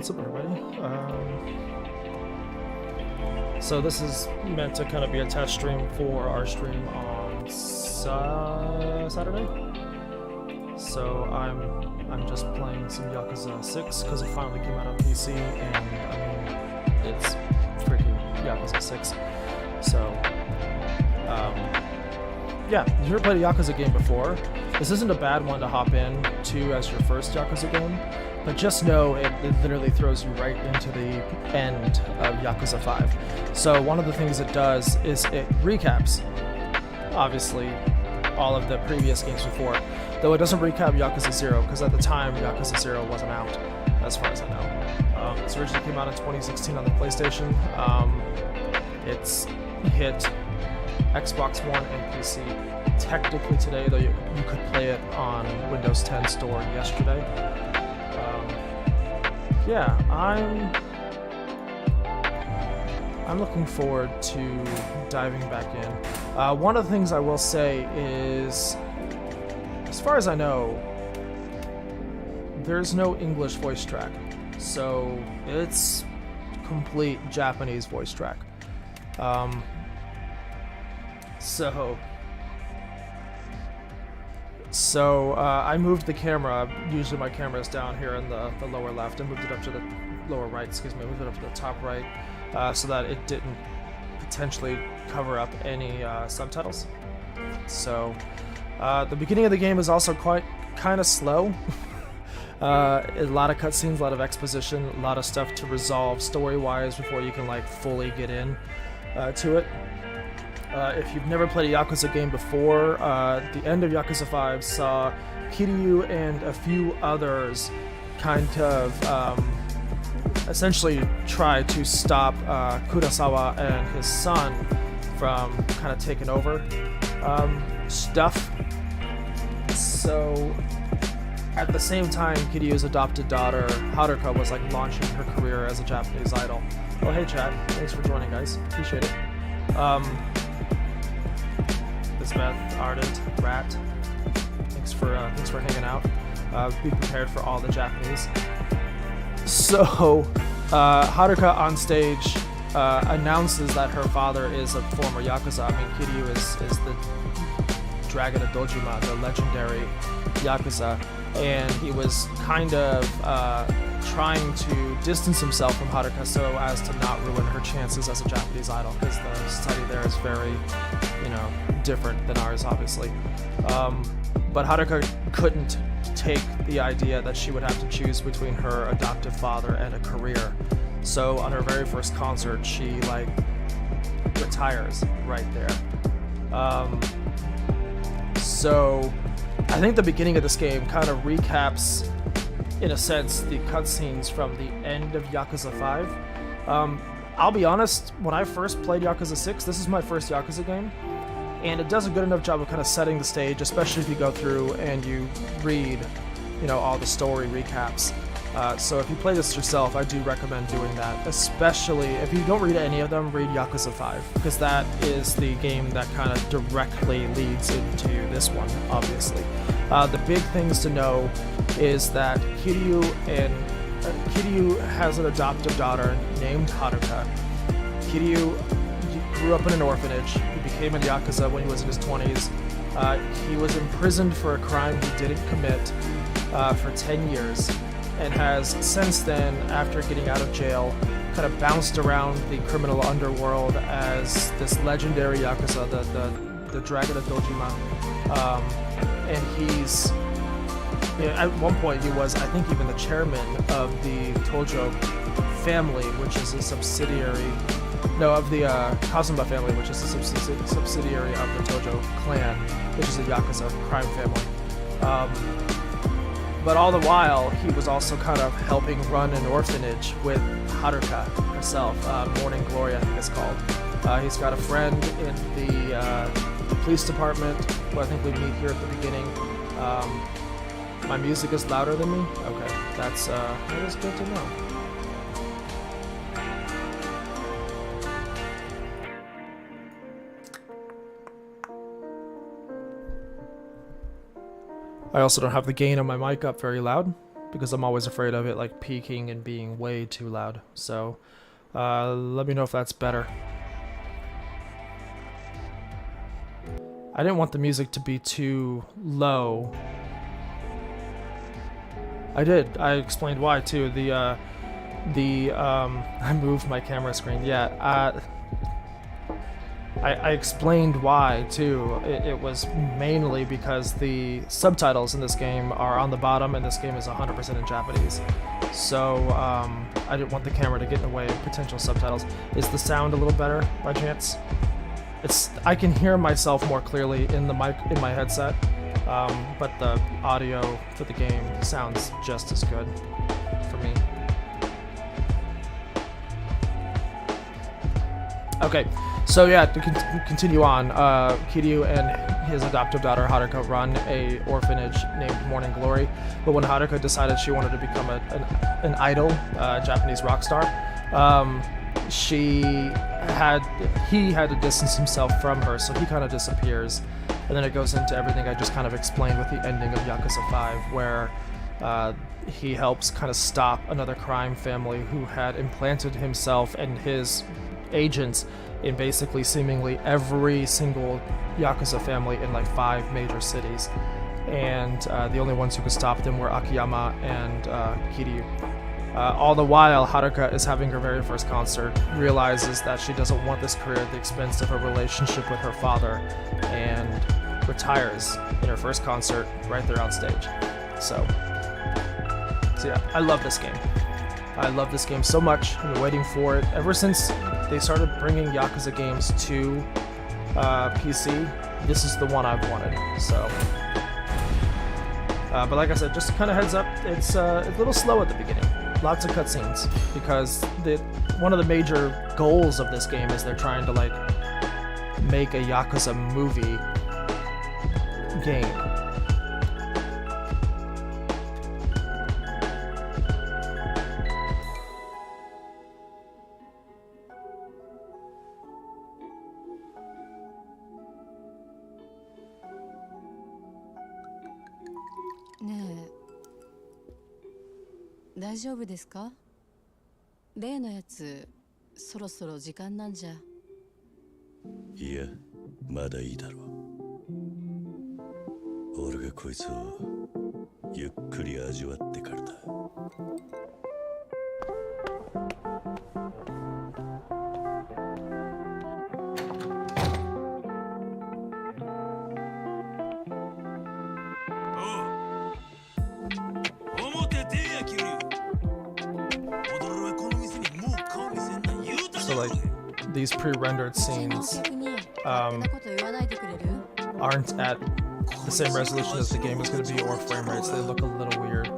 what's up everybody? So this is meant to kind of be a test stream for our stream on Saturday. So I'm just playing some Yakuza 6 because it finally came out on PC, and I mean, it's freaking Yakuza 6. So, yeah, if you've never played a Yakuza game before, this isn't a bad one to hop in to as your first Yakuza game, but just know it literally throws you right into the end of Yakuza 5. So one of the things it does is it recaps, obviously, all of the previous games before, though it doesn't recap Yakuza 0, because at the time Yakuza 0 wasn't out, as far as I know. It originally came out in 2016 on the PlayStation. It's hit Xbox One and PC technically today, though you could play it on Windows 10 Store yesterday. Yeah, I'm looking forward to diving back in. One of the things I will say is, as far as I know, there's no English voice track, so it's complete Japanese voice track. So I moved the camera. Usually my camera is down here in the lower left. I moved it up to the lower right, excuse me. I moved it up to the top right so that it didn't potentially cover up any subtitles. So the beginning of the game is also kind of slow. A lot of cutscenes, a lot of exposition, a lot of stuff to resolve story-wise before you can like fully get in to it. If you've never played a Yakuza game before, the end of Yakuza 5 saw Kiryu and a few others kind of essentially try to stop Kurosawa and his son from kind of taking over stuff. So at the same time, Kiryu's adopted daughter, Haruka, was like launching her career as a Japanese idol. Oh, hey chat, thanks for joining, guys. Appreciate it. Beth, Ardent, Rat, thanks for hanging out. Be prepared for all the Japanese. So, Haruka on stage announces that her father is a former Yakuza. I mean, Kiryu is the Dragon of Dojima, the legendary Yakuza, and he was kind of trying to distance himself from Haruka so as to not ruin her chances as a Japanese idol, because the society there is very, different than ours, obviously. But Haruka couldn't take the idea that she would have to choose between her adoptive father and a career. So on her very first concert, she retires right there. So I think the beginning of this game kind of recaps, in a sense, the cutscenes from the end of Yakuza 5. I'll be honest, when I first played Yakuza 6, this is my first Yakuza game, and it does a good enough job of kind of setting the stage, especially if you go through and you read, all the story recaps. So if you play this yourself, I do recommend doing that, especially if you don't read any of them, read Yakuza 5, because that is the game that kind of directly leads into this one, obviously. The big things to know is that Kiryu has an adoptive daughter named Haruka. Kiryu grew up in an orphanage. He became a Yakuza when he was in his 20s. He was imprisoned for a crime he didn't commit for 10 years, and has since then, after getting out of jail, kind of bounced around the criminal underworld as this legendary Yakuza, the Dragon of Dojima. And he's, at one point he was, I think, even the chairman of the Tojo family, which is a subsidiary, of the Kazuma family, which is a subsidiary of the Tojo clan, which is a Yakuza crime family. But all the while, he was also kind of helping run an orphanage with Haruka herself, Morning Glory, I think it's called. He's got a friend in the police department, who I think we meet here at the beginning. My music is louder than me? Okay, that is good to know. I also don't have the gain on my mic up very loud, because I'm always afraid of it like peaking and being way too loud. So let me know if that's better. I didn't want the music to be too low. I did. I explained why too. I moved my camera screen. Yeah. I explained why too. It was mainly because the subtitles in this game are on the bottom, and this game is 100% in Japanese. So I didn't want the camera to get in the way of potential subtitles. Is the sound a little better by chance? I can hear myself more clearly in the mic in my headset, but the audio for the game sounds just as good for me. Okay, so yeah, to continue on, Kiryu and his adoptive daughter Haruka run a orphanage named Morning Glory, but when Haruka decided she wanted to become an idol, Japanese rock star, he had to distance himself from her, so he kind of disappears. And then it goes into everything I just kind of explained with the ending of Yakuza 5, where he helps kind of stop another crime family who had implanted himself and his agents in basically seemingly every single Yakuza family in like 5 major cities. And the only ones who could stop them were Akiyama and Kiryu. All the while, Haruka is having her very first concert, realizes that she doesn't want this career at the expense of her relationship with her father, and retires in her first concert right there on stage. So yeah, I love this game. I love this game so much. I've been waiting for it ever since they started bringing Yakuza games to PC. This is the one I've wanted. So, but like I said, just kind of heads up, it's a little slow at the beginning. Lots of cutscenes, because one of the major goals of this game is they're trying to like make a Yakuza movie game. Ne, 大丈夫ですか? 例のやつ、そろそろ時間なんじゃ。いや、まだいいだろう。俺がこいつをゆっくり味わってからだ。So like these pre-rendered scenes aren't at the same resolution as the game is going to be, or frame rates. They look a little weird.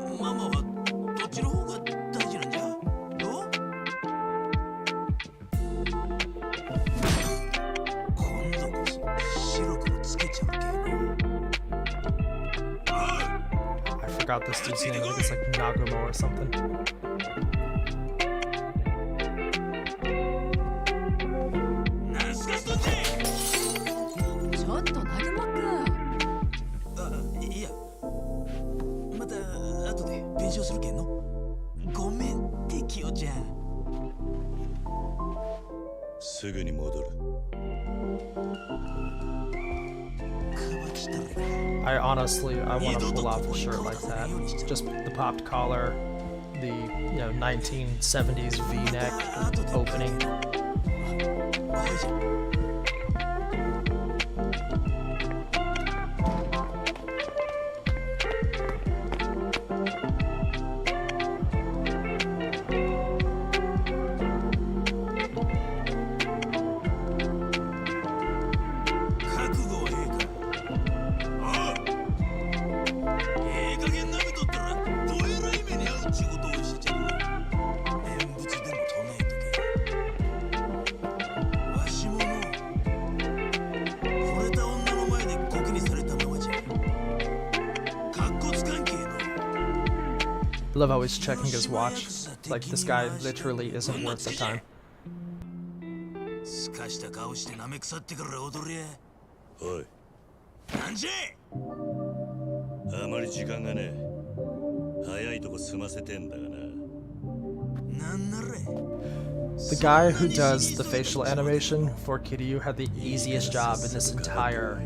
I forgot this dude's name. I think it's like Nagumo or something. I want to pull off a shirt like that. Just the popped collar, the 1970s V-neck opening. I love how he's checking his watch. Like, this guy literally isn't worth the time. 早いとこ済ませてんだがな。 The guy who does the facial animation for Kiryu had the easiest job in this entire,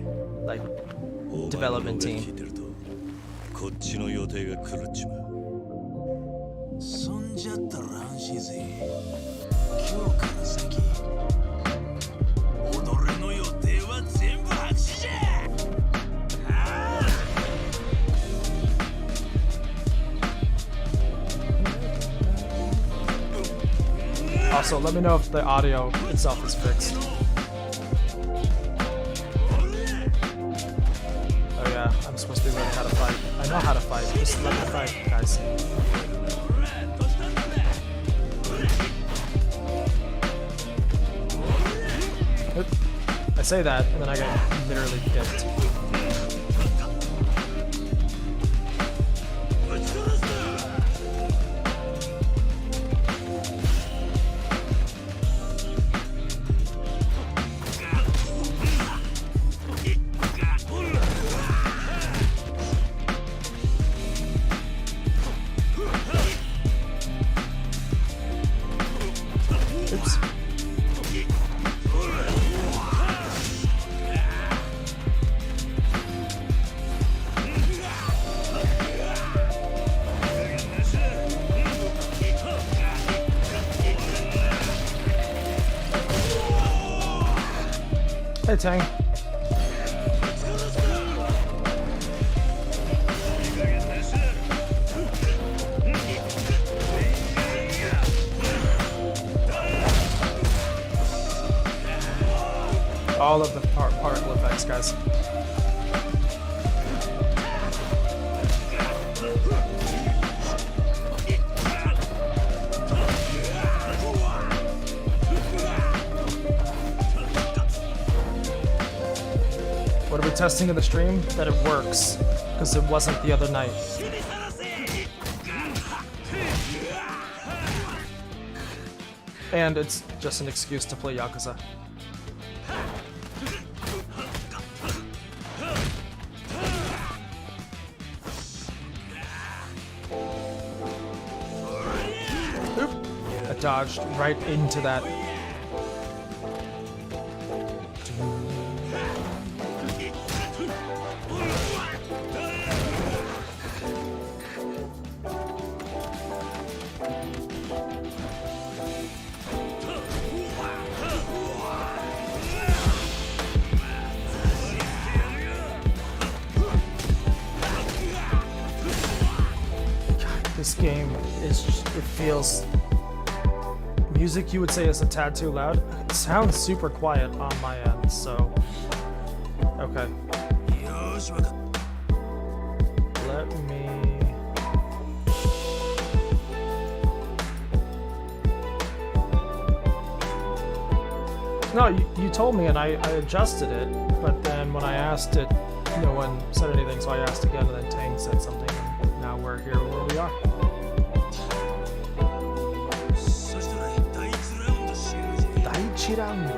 like, development team. こっちの予定が狂っちまう。そんじゃったら安心ぜ。今日から先、踊れの予定は全部白紙じゃ。Also, let me know if the audio itself is fixed. Oh yeah, I'm supposed to be learning how to fight. I know how to fight, just let me fight, guys. Oop. I say that, and then I get literally kicked. Oops. Hey, Tang. All of the particle effects, guys. What are we testing in the stream? That it works, because it wasn't the other night. And it's just an excuse to play Yakuza. Oop! I dodged right into that. This game is just, it feels, music you would say is a tad too loud. It sounds super quiet on my end, so okay. Let me No, you told me and I adjusted it, but then when I asked it, no one said anything, so I asked again and then Tang said something, and now we're here where we are. Daiichi round.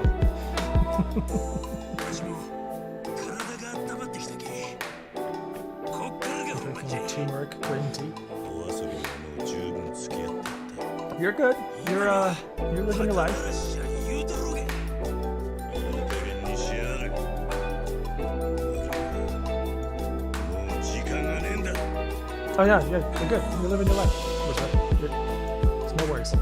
Drinking turmeric green tea. You're good. You're living your life. Oh yeah, you're good. You're living your life. There's no worries.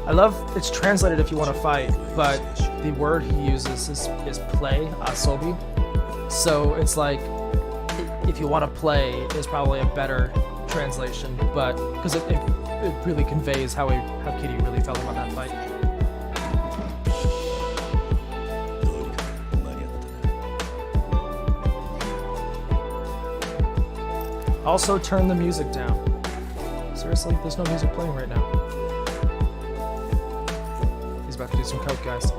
I love it's translated if you want to fight, but the word he uses is play, asobi. So it's like if you want to play is probably a better translation, but because it really conveys how Kitty really felt about that fight. Also, turn the music down. Seriously, there's no music playing right now. He's about to do some coke, guys.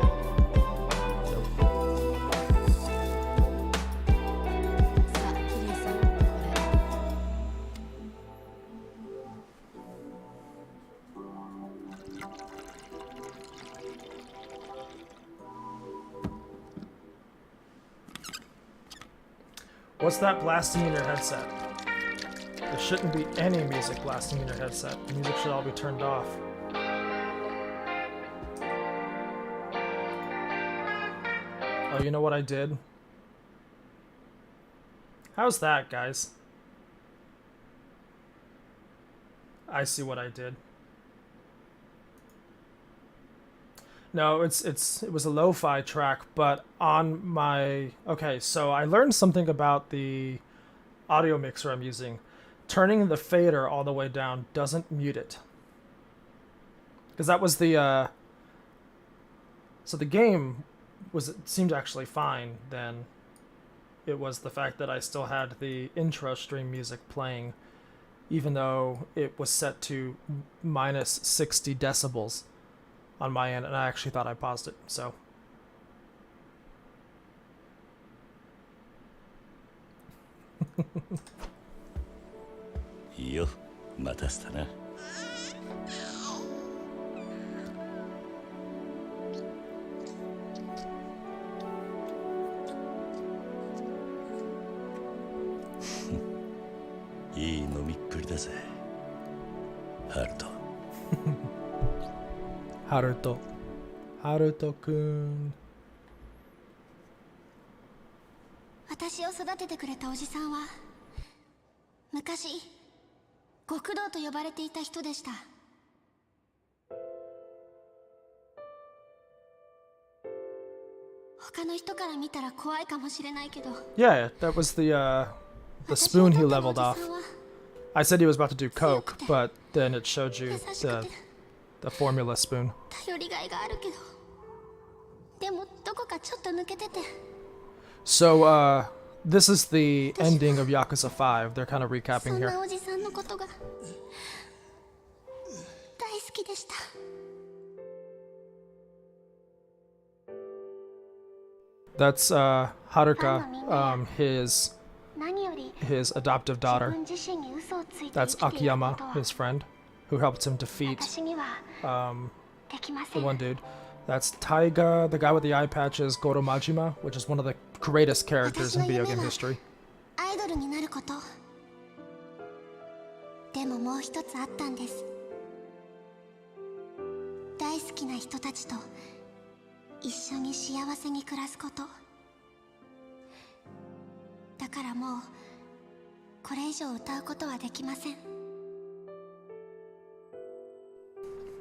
What's that blasting in your headset? shouldn't be any music blasting in your headset. The music should all be turned off. Oh, you know what I did? How's that, guys? I see what I did. No, it was a lo-fi track, but on my... Okay, so I learned something about the audio mixer I'm using. Turning the fader all the way down doesn't mute it. Because that was the... So the game seemed actually fine then. It was the fact that I still had the intro stream music playing, even though it was set to minus 60 decibels on my end, and I actually thought I paused it, so. Yo, 待たせたな。いい飲みっぷりだぜ、ハルト。ハルトくん。私を育ててくれたおじさんは昔極道と呼ばれていた人でした。他の人から見たら怖いかもしれないけど。Yeah, that was the spoon he leveled off. I said he was about to do coke, but then it showed you the formula spoon. 頼りがいがあるけど、でもどこかちょっと抜けてて。So, this is the ending of Yakuza 5. They're kind of recapping そん here. なおじさんのことが大好きでした。That's Haruka, his 何より his adoptive 自 daughter. 分自身に嘘をついて That's 生きているこ Akiyama, とは his friend, who helped him defeat 私には um, できませ the ん。 one dude. That's Taiga, the guy with the eye patches, Goro Majima, which is one of the greatest characters in video game history. アイドルになること。でももう一つあったんです。大好きな人たちと一緒に幸せに暮らすこと。だからもうこれ以上歌うことはできません。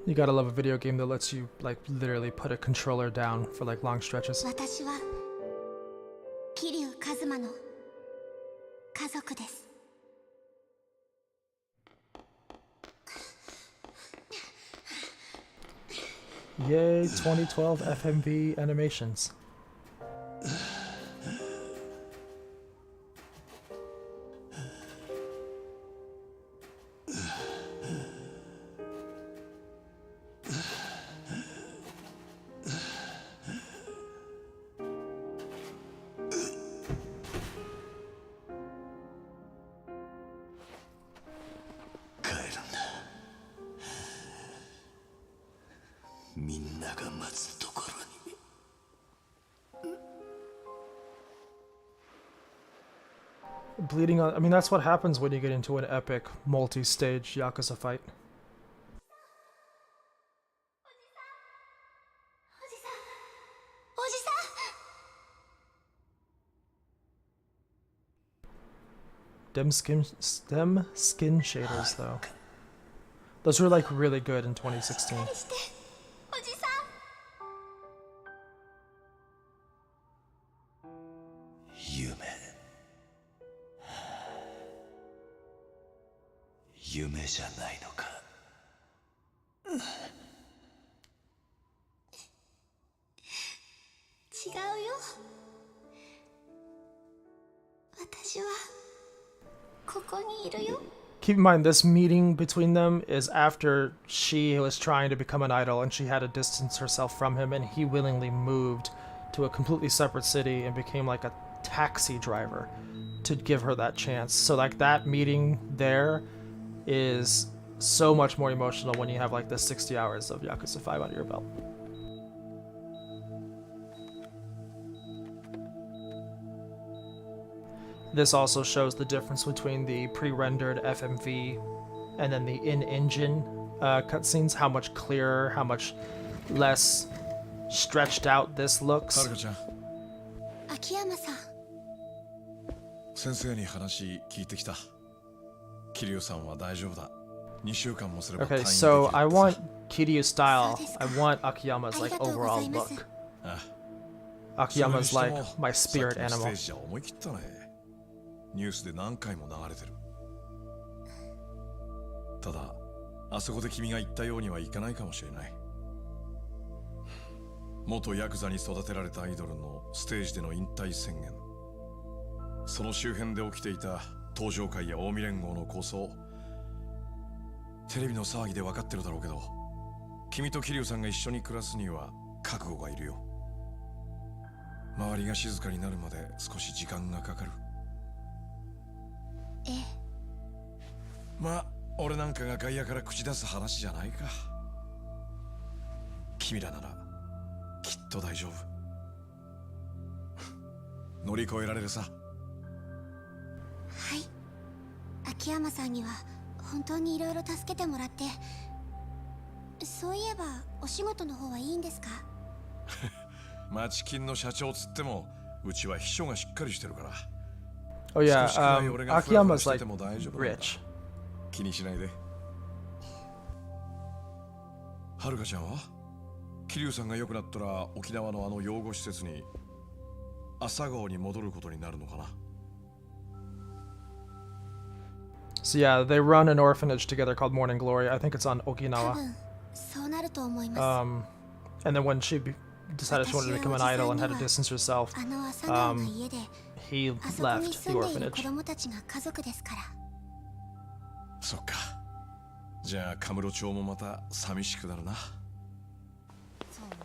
You gotta love a video game that lets you, like, literally put a controller down for, like, long stretches. 私は桐生一馬の家族です。 Yay, 2012 FMV animations. Bleeding on... I mean, that's what happens when you get into an epic, multi-stage Yakuza fight. Them skin shaders, though. Those were, like, really good in 2016. 夢じゃないのか。違うよ。私はここにいるよ。 Keep in mind, this meeting between them is after she was trying to become an idol and she had to distance herself from him, and he willingly moved to a completely separate city and became like a taxi driver to give her that chance. So like that meeting there is so much more emotional when you have like the 60 hours of Yakuza 5 under your belt. this also shows the difference between the pre-rendered FMV and then the in-engine cutscenes. How much clearer, how much less stretched out this は looks. るかちゃん、秋山さん、先生に話聞いてきた。桐生さんは大丈夫だ。2週間もすれば退院 Okay, できる so って I さ。 want Kiryu's style. So this I guy. want Akiyama's like ありがとうござ overall います。 look. あ、 Akiyama's それ like にしても my さっきの spirit ステー animal. ジじゃ思い切ったね。ニュースで何回も流れてる。ただ、あそこで君が言ったようにはいかないかもしれない。元ヤクザに育てられたアイドルのステージでの引退宣言。その周辺で起きていた東上会や近江連合の構想。テレビの騒ぎで分かってるだろうけど、君と桐生さんが一緒に暮らすには覚悟がいるよ。周りが静かになるまで少し時間がかかる。ええ、まあ俺なんかが外野から口出す話じゃないか。君らならきっと大丈夫。乗り越えられるさ。はい。秋山さんには本当にいろいろ助けてもらって。そういえばお仕事の方はいいんですか？町金の社長つってもうちは秘書がしっかりしてるから。 Oh yeah, 少しくらい俺がフラフラ Akiyama's して like ても大丈夫なんだ。 rich. 気にしないで。はるかちゃんは桐生さんが良くなったら沖縄のあの養護施設に朝顔に戻ることになるのかな。 So yeah, they run an orphanage together called Morning Glory. I think it's on 多 Okinawa. 分そうなると思います。 And then when she decided she wanted to become an idol and had to distance herself, あの朝顔の家で he あそこに left the 住んでいる子 orphanage. 供たちが家族ですから。そっか。じゃあカムロ町もまた寂しくなるな。そうね。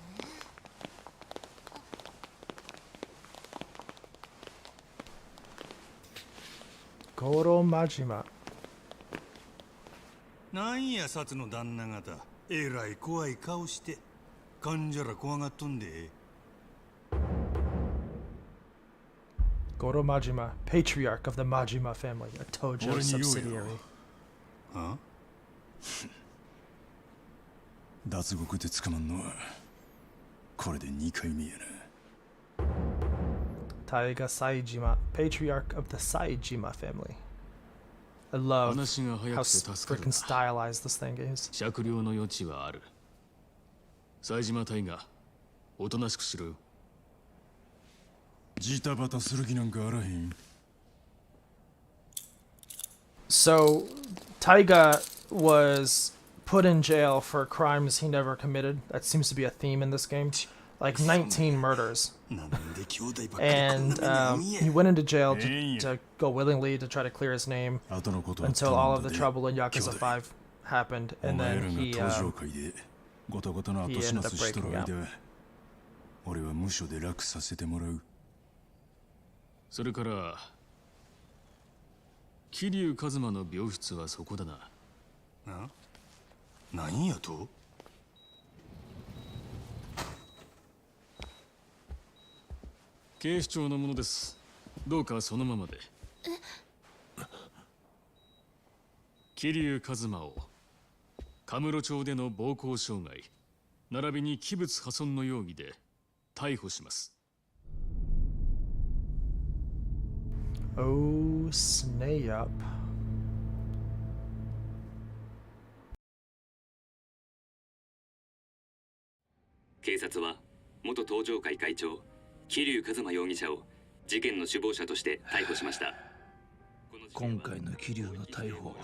Goro Majima. なんや札の旦那方、えらい怖い顔して患者ら怖がっとんで。 Goro Majima, patriarch of the Majima family, a Tojo subsidiary. あ？脱獄で捕まんのはこれで2回目やな。 Taiga Saijima, patriarch of the Saijima family. I love 話が how 早くて助か freaking るな。 stylized this thing is. 酌量の余地はある。冴島隊がおとなしくしろよ。ジタバタする気なんかあらへん。 So, Taiga was put in jail for crimes he never committed. That seems to be a theme in this game. Like 19 murders. なんで兄弟ばっかりこんな And 目に遭うん he や。 went into jail to go willingly to try to clear his name 後のことは until all of 頼 the んだで trouble in Yakuza 兄弟 5 happened. お And 前ら then が he, 登場会でごたごたの後 he 始 ended 末 up しとる breaking 間俺は無所で楽させてもらう。それから桐生一馬の病室はそこだな。なんやと？警視庁のものです。どうかそのままで。桐生一馬をカムロ町での暴行傷害並びに器物破損の容疑で逮捕します。 oh, snay up. 警察は元東上会会長桐生一馬容疑者を事件の首謀者として逮捕しました。今回の桐生の逮捕、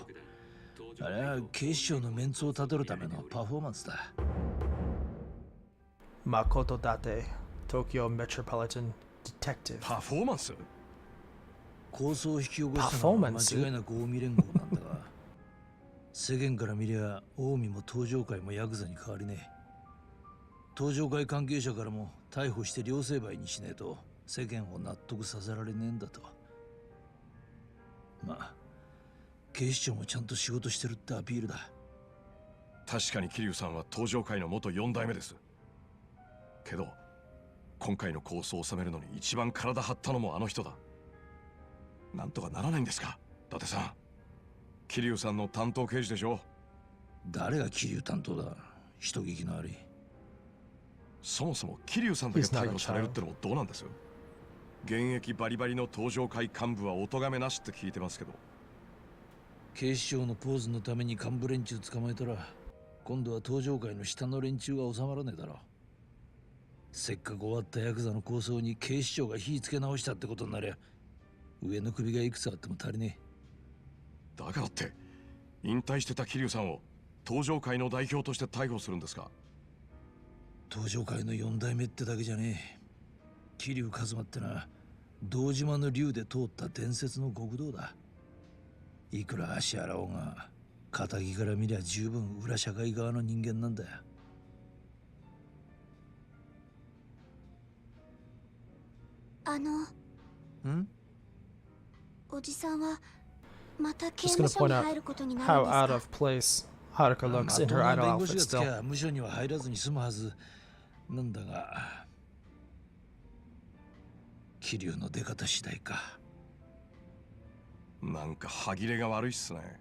あれは警視庁のメンツをたどるためのパフォーマンスだ。 Makoto Date, Tokyo Metropolitan Detective. パフォーマンス？抗争を引き起こしたのは間違いなく近江連合なんだが、世間から見りゃ近江も東上会もヤクザに変わりねえ。東上会関係者からも逮捕して両成敗にしねえと世間を納得させられねえんだと。まあ警視庁もちゃんと仕事してるってアピールだ。確かに桐生さんは東上会の元4代目です。けど今回の構想を収めるのに一番体張ったのもあの人だ。なんとかならないんですか、伊達さん。桐生さんの担当刑事でしょ。誰が桐生担当だ。人聞きの悪い。そもそも桐生さんだけ逮捕されるってのもどうなんですよ。現役バリバリの東上会幹部はお咎めなしって聞いてますけど。警視庁のポーズのために幹部連中捕まえたら、今度は東上会の下の連中が収まらねえだろ。せっかく終わったヤクザの抗争に警視庁が火つけ直したってことになりゃ、上の首がいくつあっても足りねえ。だからって引退してた桐生さんを東上会の代表として逮捕するんですか。東上会の4代目ってだけじゃねえ。桐生一馬ってのは堂島の竜で通った伝説の極道だ。いくら足洗おうが仇から見りゃ十分裏社会側の人間なんだよ。おじさんはまた刑 Just 務 gonna 所 point に out 入ることにな how るん out で of すか。 place Haruka looks in her ま idol ともな弁護 outfit 士がつき still. ゃ無所には入らずに済むはずなんだが、桐生の出方次第か。なんか歯切れが悪いっすね。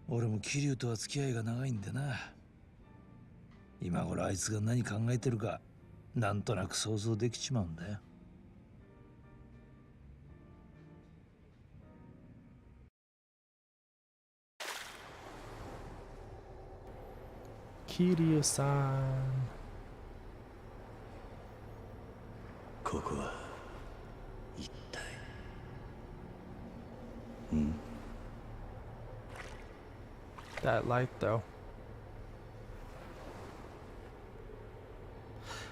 俺も桐生とは付き合いが長いんでな。今頃あいつが何考えてるかなんとなく想像できちまうんだよ。Kiryu-san. ここは一体。That light though.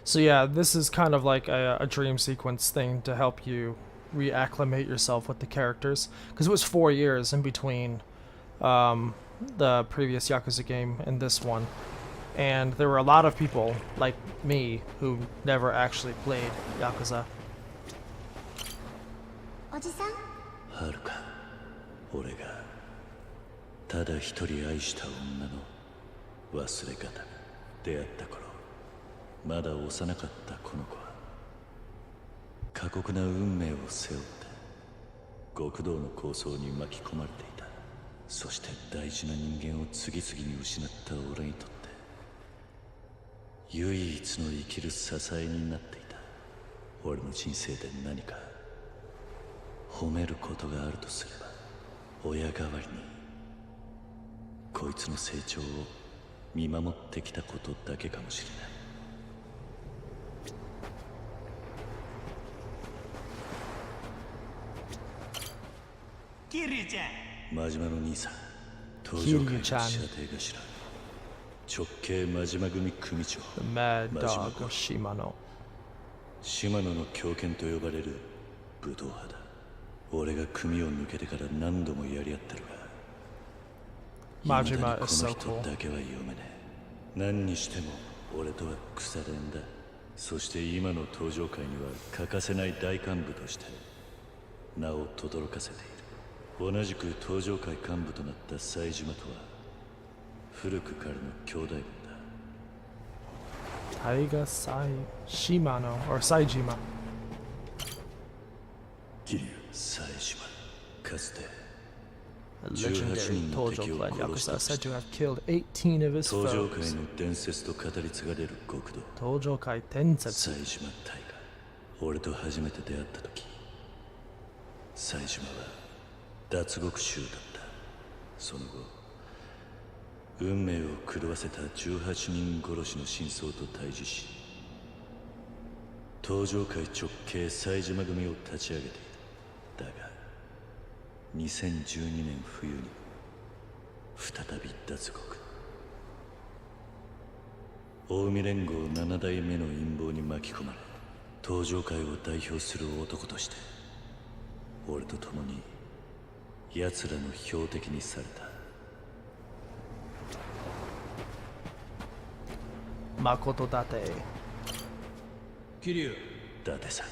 So yeah, this is kind of like a dream sequence thing to help you reacclimate yourself with the characters, because it was 4 years in between the previous Yakuza game and this one, and there were a lot of people like me who never actually played Yakuza. おじさん、はるか、俺がただ一人愛した女の忘れ方に出会った頃、まだ幼かったこの子は過酷な運命を背負って極道の抗争に巻き込まれていた。そして大事な人間を次々に失った俺にとって唯一の生きる支えになっていた。俺の人生で何か褒めることがあるとすれば、親代わりにこいつの成長を見守ってきたことだけかもしれない。キリュウちゃん、真島の兄さん、東上会の射程頭、直系真島組組長、 The Mad Dog of Shimano. 島野の狂犬と呼ばれる武道派だ。俺が組を抜けてから何度もやり合ってるが、 Majima こ is の so 人 cool. だけは読めねえ。何にしても俺とは腐れんだ。そして今の東上会には欠かせない大幹部として名を轟かせている。同じく東上会幹部となった冴島とは古くからの兄弟分だ。 Taiga Shimano or Saijima. 冴島、かつて A legendary Tojo clan Yakuza said to have killed 18 of his 東上会 foes. の伝説と語り継がれる極道 Tojo Kai Tensetsu. 冴島大河、俺と初めて出会った時、冴島は脱獄囚だった。その後運命を狂わせた18人殺しの真相と対峙し、東上会直系冴島組を立ち上げていた。だが2012年冬に再び脱獄。近江連合7代目の陰謀に巻き込まれ、東上会を代表する男として俺と共に奴らの標的にされた。 Makoto Date. 桐生、伊達さん、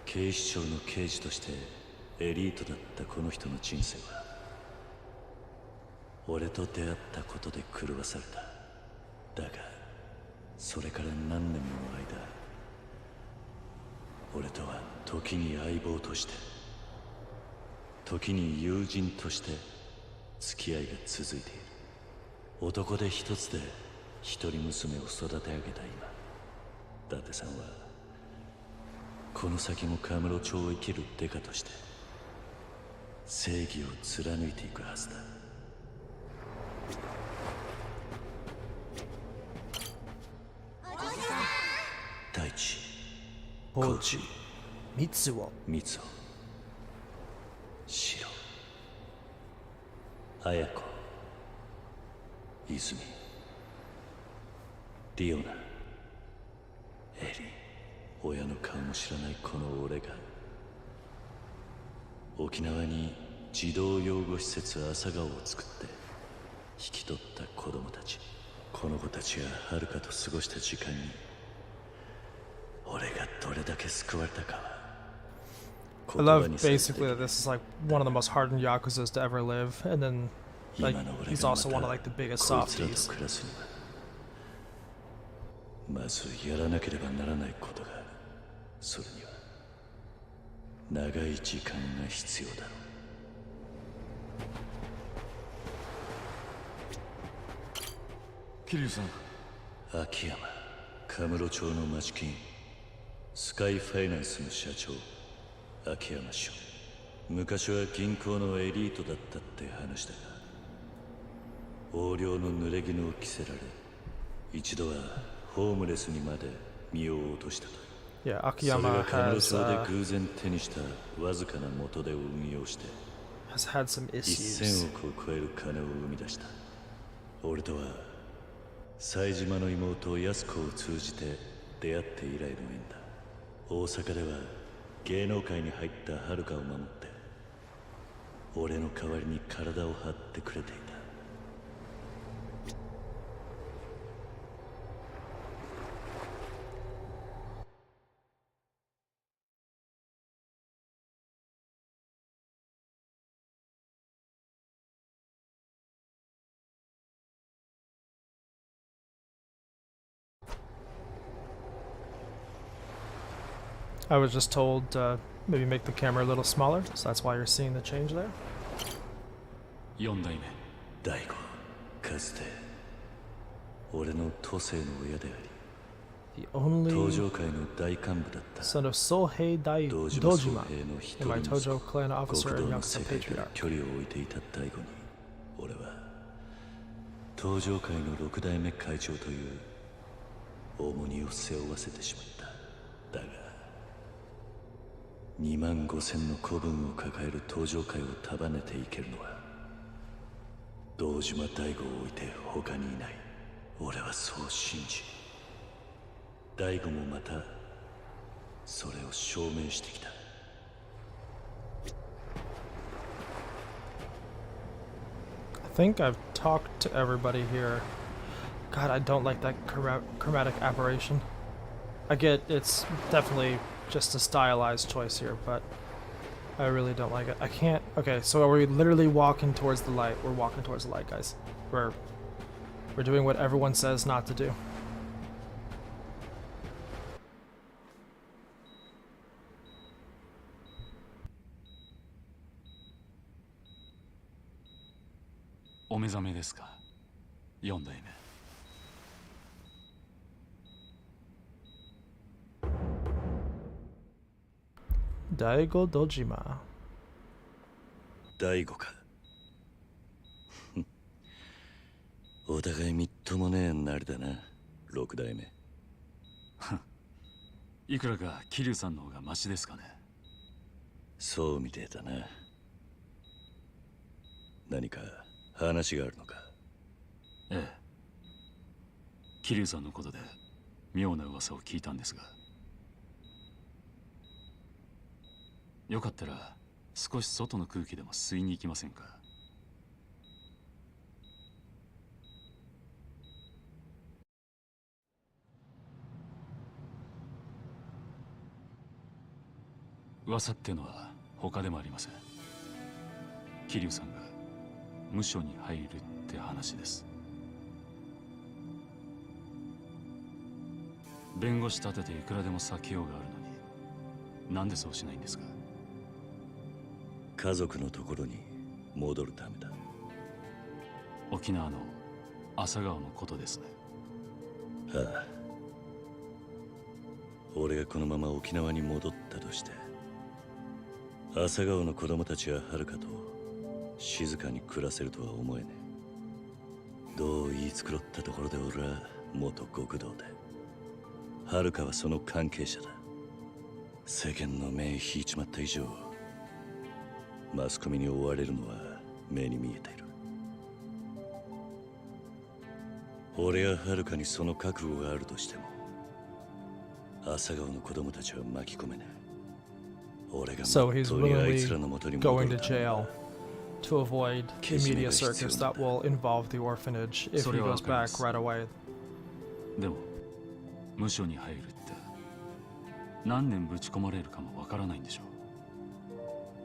警視庁の刑事としてエリートだったこの人の人生は俺と出会ったことで狂わされた。だがそれから何年もの間、俺とは時に相棒として時に友人として付き合いが続いている。男で一つで一人娘を育て上げた今、伊達さんはこの先もカムロ町を生きるデカとして正義を貫いていくはずだ。大地、ポーチ、ミツオ、ミツオ、シロ、アヤコ、泉、ディオナ、エリー。親の顔も知らないこの俺が沖縄に児童養護施設朝顔を作って引き取った子供たち。この子たちが遥かと過ごした時間に俺がどれだけ救われたかは I love basically that this is like one of the most hardened Yakuzas to ever live, and then like he's also one of like the biggest softies. まずやらなければならないことがある。それには長い時間が必要だろ桐生さん。う。秋山、カムロ町の町金スカイファイナンスの社長秋山翔。昔は銀行のエリートだったって話だが、横領の濡れ衣を着せられ一度はホームレスにまで身を落としたという。Yeah, それ Akiyama がカムロ has 町で偶然手にしたわずかな元手を運用して had some issues. 1000億を超える金を生み出した。俺とは冴島の妹安子を通じて出会って以来の縁だ。大阪では芸能界に入った遥を守って俺の代わりに体を張ってくれていた。I was just told maybe make the camera a little smaller, so that's why you're seeing the change there. 4代目大悟、かつて俺の都政の親であり The only 東上会の大幹部だった son of Sohei堂島 Dojima, 宗平の一 and my 人息子 Tojo clan officer 極 and 道の Yakuza 世界から patriarch. 距離を置いていた大悟に俺は東上会の6代目会長という重荷を背負わせてしまった。だが2万5000の子分を抱える東上会を束ねていけるのは堂島大悟を置いて他にいない。俺はそう信じ、大悟もまたそれを証明してきた。I think I've talked to everybody here. God, I don't like that chromatic aberration. I get it's definitely just a stylized choice here, but I really don't like it. I can't. Okay, so are we literally walking towards the light? We're walking towards the light, guys. We're doing what everyone says not to do. Daigo Dojima. 大悟か。お互いみっともねえなりだな、6代目。いくらか桐生さんの方がマシですかね。そうみてえだな。何か話があるのか。ええ。桐生さんのことで妙な噂を聞いたんですが、よかったら少し外の空気でも吸いに行きませんか。噂ってのは他でもありません。桐生さんが無所に入るって話です。弁護士立てていくらでも避けようがあるのに、なんでそうしないんですか？家族のところに戻るためだ。沖縄の朝顔のことですね。ああ。俺がこのまま沖縄に戻ったとして、朝顔の子供たちは遥と静かに暮らせるとは思えねえ。どう言い繕ったところで俺は元極道で、遥はその関係者だ。世間の目引いちまった以上、マスコミに追われるのは目に見えている。俺が遥にその覚悟があるとしても、朝顔の子供たちは巻き込めない。俺が So he's とにあい willingly つらの元に戻 going る to ためだ。 jail to avoid the media circus that will involve the orphanage if he goes back right away. でも無所に入るって何年ぶち込まれるかもわからないんでしょ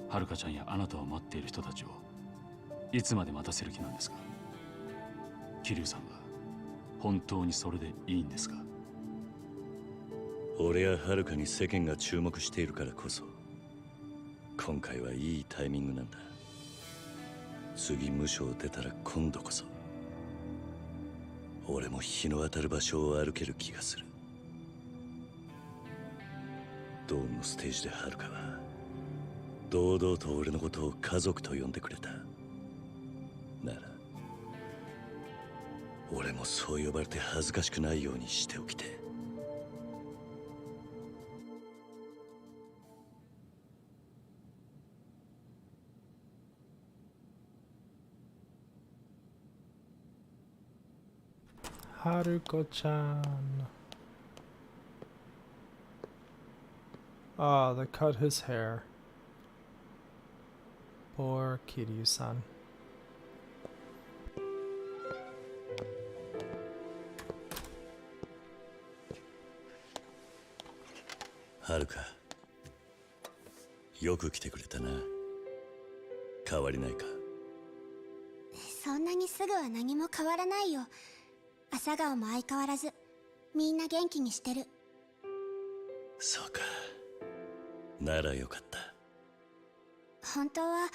う。はるかちゃんやあなたを待っている人たちをいつまで待たせる気なんですか？桐生さんは本当にそれでいいんですか？俺や遥に世間が注目しているからこそ、今回はいいタイミングなんだ。次無所を出たら今度こそ俺も日の当たる場所を歩ける気がする。ドームのステージで遥は堂々と俺のことを家族と呼んでくれた。なら俺もそう呼ばれて恥ずかしくないようにしておきて。Haruko-chan. Ah, they cut his hair. Poor Kiryu-san. 遥か、よく来てくれたな。変わりないか？そんなにすぐは何も変わらないよ。朝顔も相変わらずみんな元気にしてる。そうか、ならよかった。本当は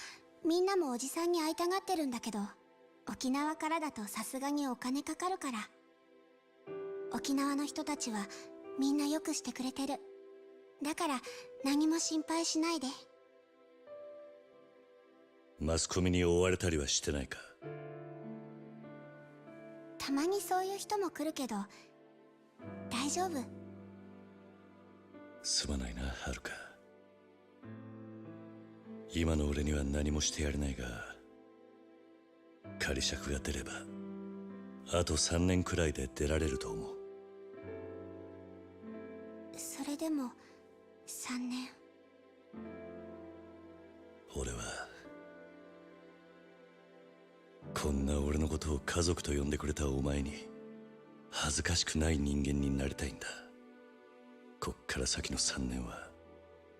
みんなもおじさんに会いたがってるんだけど、沖縄からだとさすがにお金かかるから。沖縄の人たちはみんなよくしてくれてる。だから何も心配しないで。マスコミに追われたりはしてないか？たまにそういう人も来るけど大丈夫。すまないな、遥か。今の俺には何もしてやれないが、仮釈が出ればあと3年くらいで出られると思う。それでも3年。俺はこんな俺のことを家族と呼んでくれたお前に恥ずかしくない人間になりたいんだ。こっから先の3年は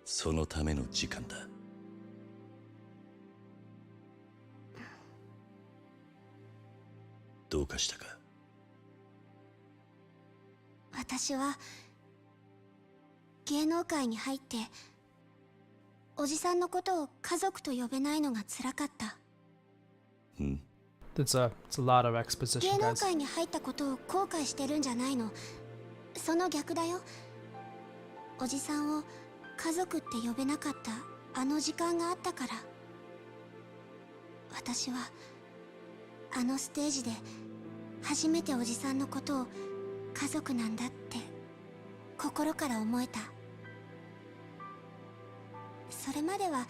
そのための時間だ。どうかしたか？私は芸能界に入っておじさんのことを家族と呼べないのが辛かった。うん。It's a lot of exposition, 芸能 guys. 界に入ったことを後悔してるんじゃないの。その逆だよ。おじさんを家族って呼べなかったあの時間があったから。私はあのステージで初めておじさんのことを家族なんだって心から思えた。それまでは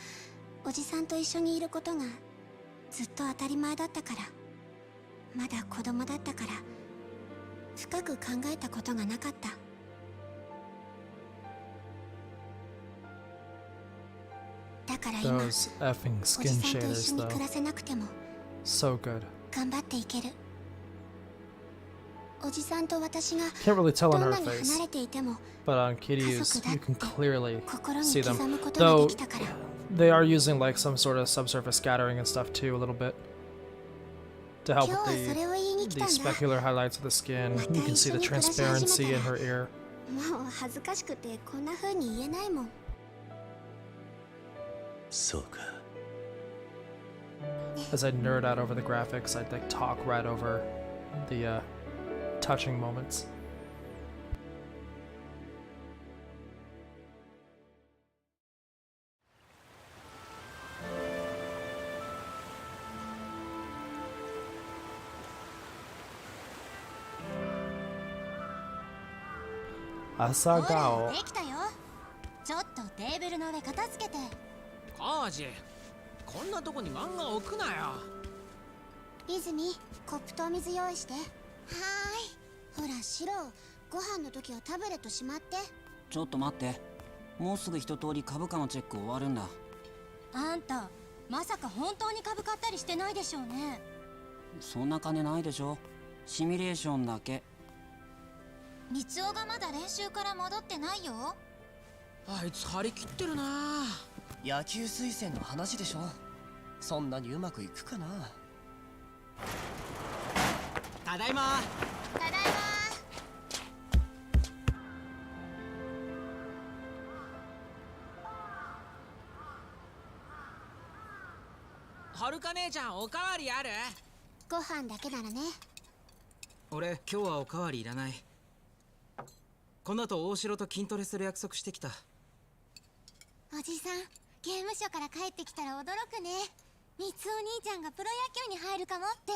おじさんと一緒にいることがずっと当たり前だったから、まだ子供だったから深く考えたことがなかった。だから今、 Those effing おじ skin さんと一緒 shaders, に暮 though. らせなくても So good. 頑張っていける。おじさんと私が Can't really tell ど on ん her なに face, 離れていても but on Kiryu's, you can clearly 心に see 刻 them. むことがで Though きたから。 they are using like some sort of subsurface scattering and stuff too, a little bit, to help 今日は with それを言いに来 the たんだ。 specular highlights of the skin. You can see the transparency in her ear. もう恥ずかしくてこんな風に言えないもん。そうか。 As I nerd out over the graphics, I'd like talk right over the touching moments. Asagao. できたよ。ちょっとテーブルの上片付けて。カージ、こんなとこに漫画置くなよ。泉、コップとお水用意して。はーい。ほら、シロ、ご飯の時はタブレットしまって。ちょっと待って。もうすぐ一通り株価のチェック終わるんだ。あんた、まさか本当に株買ったりしてないでしょうね。そんな金ないでしょ。シミュレーションだけ。三尾がまだ練習から戻ってないよ。あいつ張り切ってるな。野球推薦の話でしょ。そんなにうまくいくかな。ただいま。ただいま。はるか姉ちゃん、おかわりある？ご飯だけならね。俺、今日はおかわりいらない。この後大城と筋トレする約束してきた。おじさん、刑務所から帰ってきたら驚くね。三尾兄ちゃんがプロ野球に入るかもって。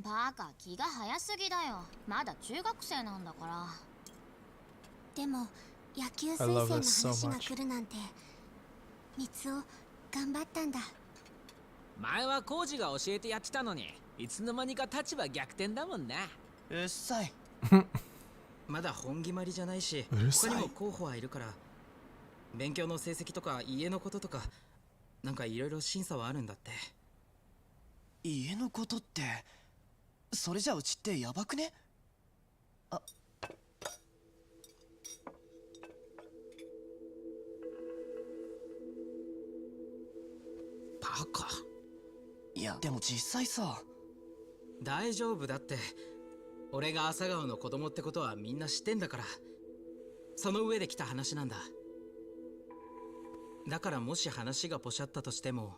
バカ、気が早すぎだよ。まだ中学生なんだから。でも野球推薦の話が来るなんて。三尾、頑張ったんだ。前はコウジが教えてやってたのに、いつの間にか立場逆転だもんな。うっさい。まだ本決まりじゃないし、他にも候補はいるから、勉強の成績とか家のこととか、なんかいろいろ審査はあるんだって。家のことって、それじゃうちってやばくね？あ、バカ。いや、でも実際さ。大丈夫だって。俺が朝顔の子供ってことはみんな知ってんだから。その上で来た話なんだ。だからもし話がポシャったとしても、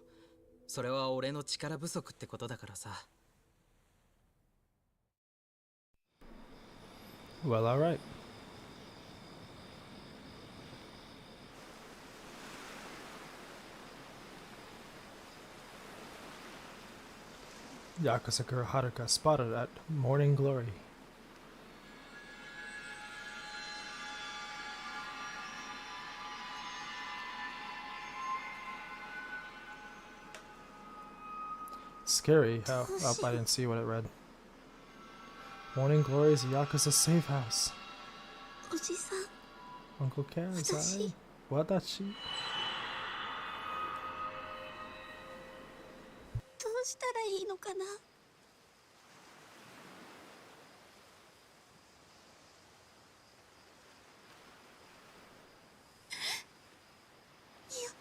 それは俺の力不足ってことだからさ。Well, alright. Yakuza girl Haruka spotted at Morning Glory. Scary how I didn't see what it read. Morning Glory is a Yakuza safe house. おじさん、 Uncle Kazai. Watashi. どうしたらいいのかな。やっ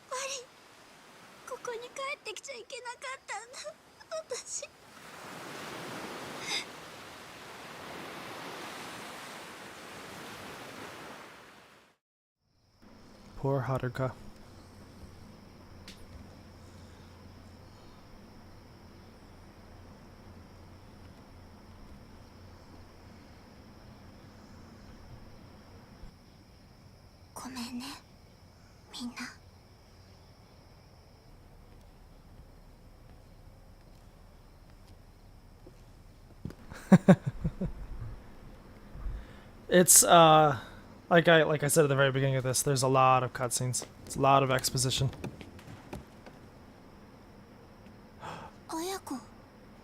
ぱりここに帰ってきちゃいけなかったんだ、私。Poor Haruka. Go ごめんね、みんな。It's like I said at the very beginning of this, there's a lot of cutscenes. It's a lot of exposition. 綾子。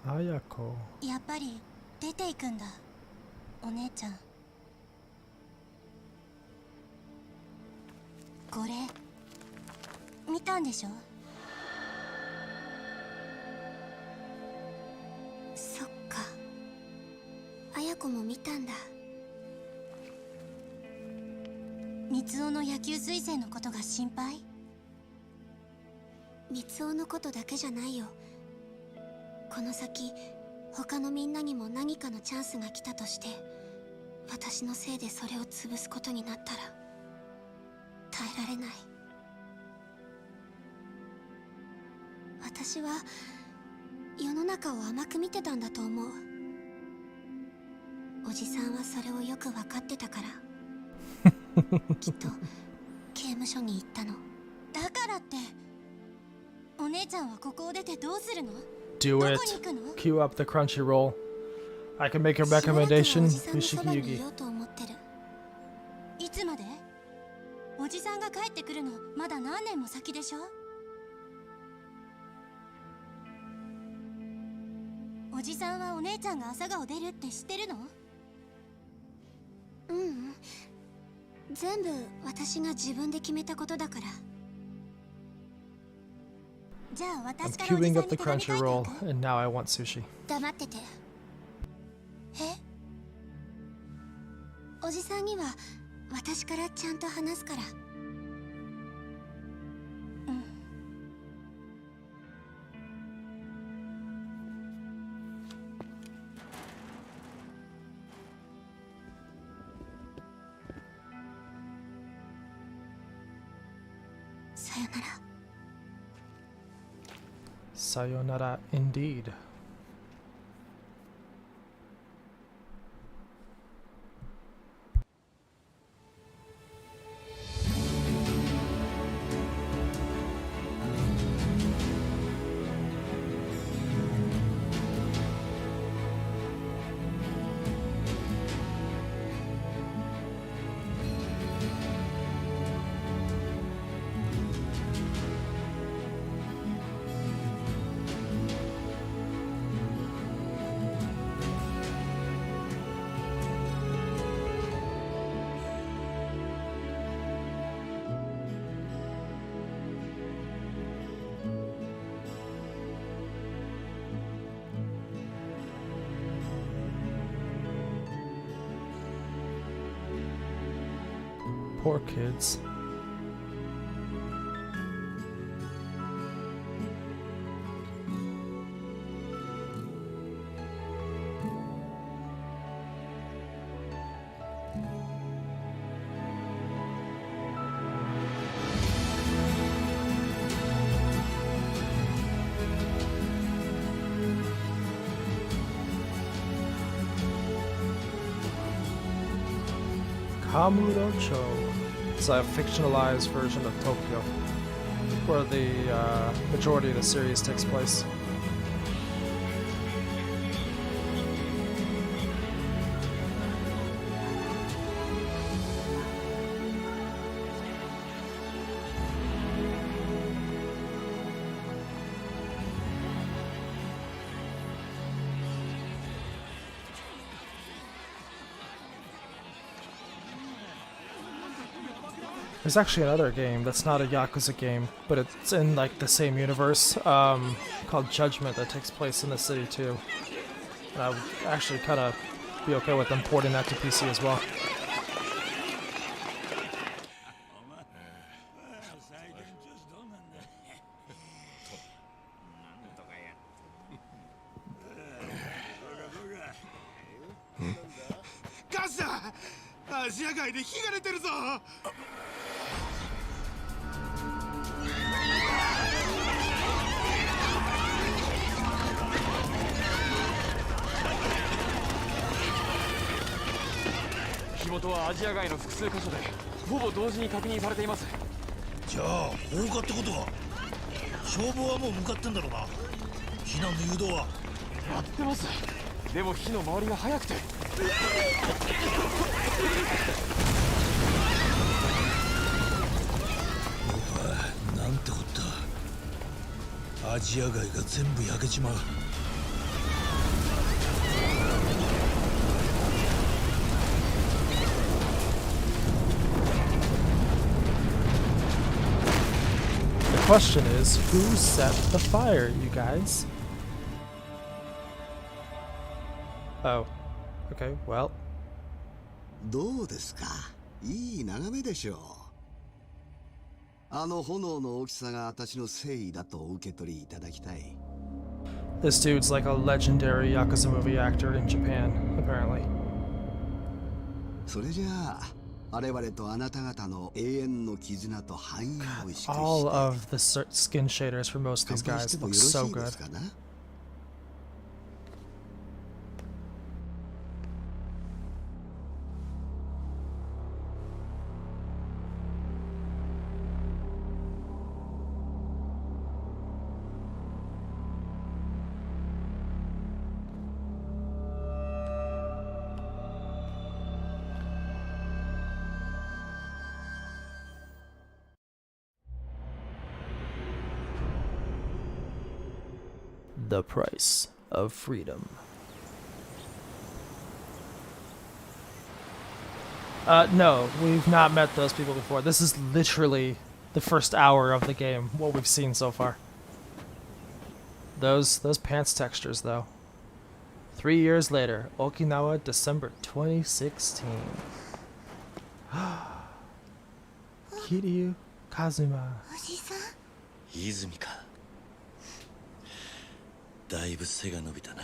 綾子。やっぱり出ていくんだ、お姉ちゃん。これ見たんでしょ？そっか、綾子も見たんだ。三尾の野球推薦のことが心配？三尾のことだけじゃないよ。この先他のみんなにも何かのチャンスが来たとして、私のせいでそれを潰すことになったら耐えられない。私は世の中を甘く見てたんだと思う。おじさんはそれをよく分かってたからきっと刑務所に行ったの。だからってお姉ちゃんはここを出てどうするの？ Do it. Queue up the Crunchyroll. I can make a recommendation. いつまで？おじさんが帰ってくるのまだ何年も先でしょ？おじさんはお姉ちゃんが朝顔出るって知ってるの？ううん、全部私が自分で決めたことだから。じゃあ I'm 私からおじ queuing さん up に the 手紙書いてお Crunchyroll, く。 and now I want sushi. 黙ってて。おじさんには私からちゃんと話すから。さよなら。Sayonara indeed. Poor kids. Kamurocho. It's a fictionalized version of Tokyo, where the majority of the series takes place. There's actually another game that's not a Yakuza game, but it's in like the same universe, called Judgment, that takes place in the city too. And I would actually kind of be okay with them porting that to PC as well. Gaza! アジア街で火が出てるぞ。火元はアジア街の複数箇所でほぼ同時に確認されています。じゃあ放火ってことか。消防はもう向かってんだろうな。避難の誘導はやってます。でも火の回りが早くて。なんてこった。アジア街が全部焼けちまう。The question is, who set the fire, you guys? Oh. Okay, well. どうですか？いい眺めでしょう。あの炎の大きさが私の誠意だとお受け取りいただきたい。This dude's like a legendary Yakuza movie actor in Japan, apparently. それじゃあ我々とあなた方の永遠の絆と繁栄を意識して All of the skin shaders for most of these 乾杯して guys も look よろし so いで good. すかな。The price of freedom. No, we've not met those people before. This is literally the first hour of the game, what we've seen so far. Those pants textures, though. 3 years later, Okinawa, December 2016. Kiryu Kazuma. 泉か。だいぶ背が伸びたな。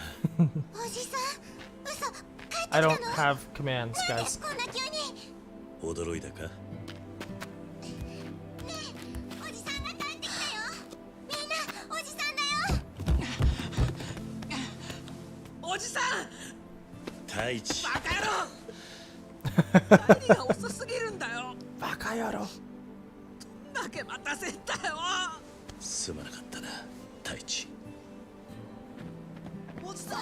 I don't have commands, guys. 驚いたか。おじさん太一。バカ野郎帰りが遅すぎるんだよ。バカ野郎。どんだけ待たせんだよ。すまなかったな、太一。おじさん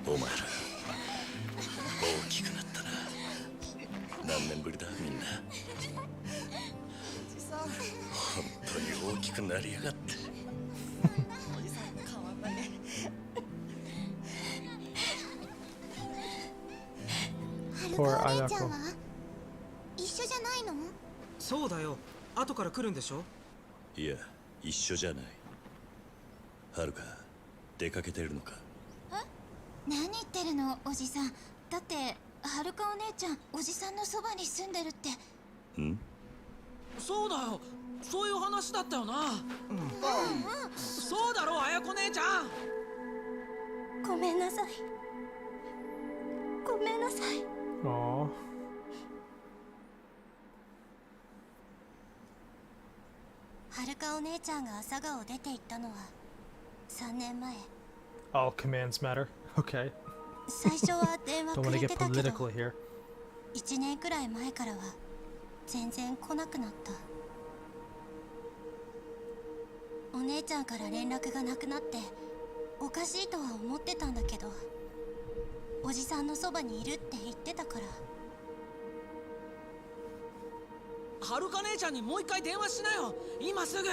お前ら大きくなったな。何年ぶりだみんな。本当に大きくなりやがって。おじさん変わんないね。はるかお姉ちゃんは一緒じゃないの？そうだよ。後から来るんでしょ。いや、一緒じゃない。はるか、出かけてるのか。何言ってるのおじさん。だってはるかお姉ちゃんおじさんのそばに住んでるって。ん？そうだよ。そういう話だったよな。そうだろ、あやこ姉ちゃん。ごめんなさい。ごめんなさい。Aww. はるかお姉ちゃんが朝顔を出て行ったのは3年前。 All commands matter. Okay. 最初は電話 Don't く want to れ get てたけど political here. 1年くらい前からは全然来なくなった。お姉ちゃんから連絡がなくなっておかしいとは思ってたんだけど、おじさんのそばにいるって言ってたから。はるか姉ちゃんにもう一回電話しなよ、今すぐ。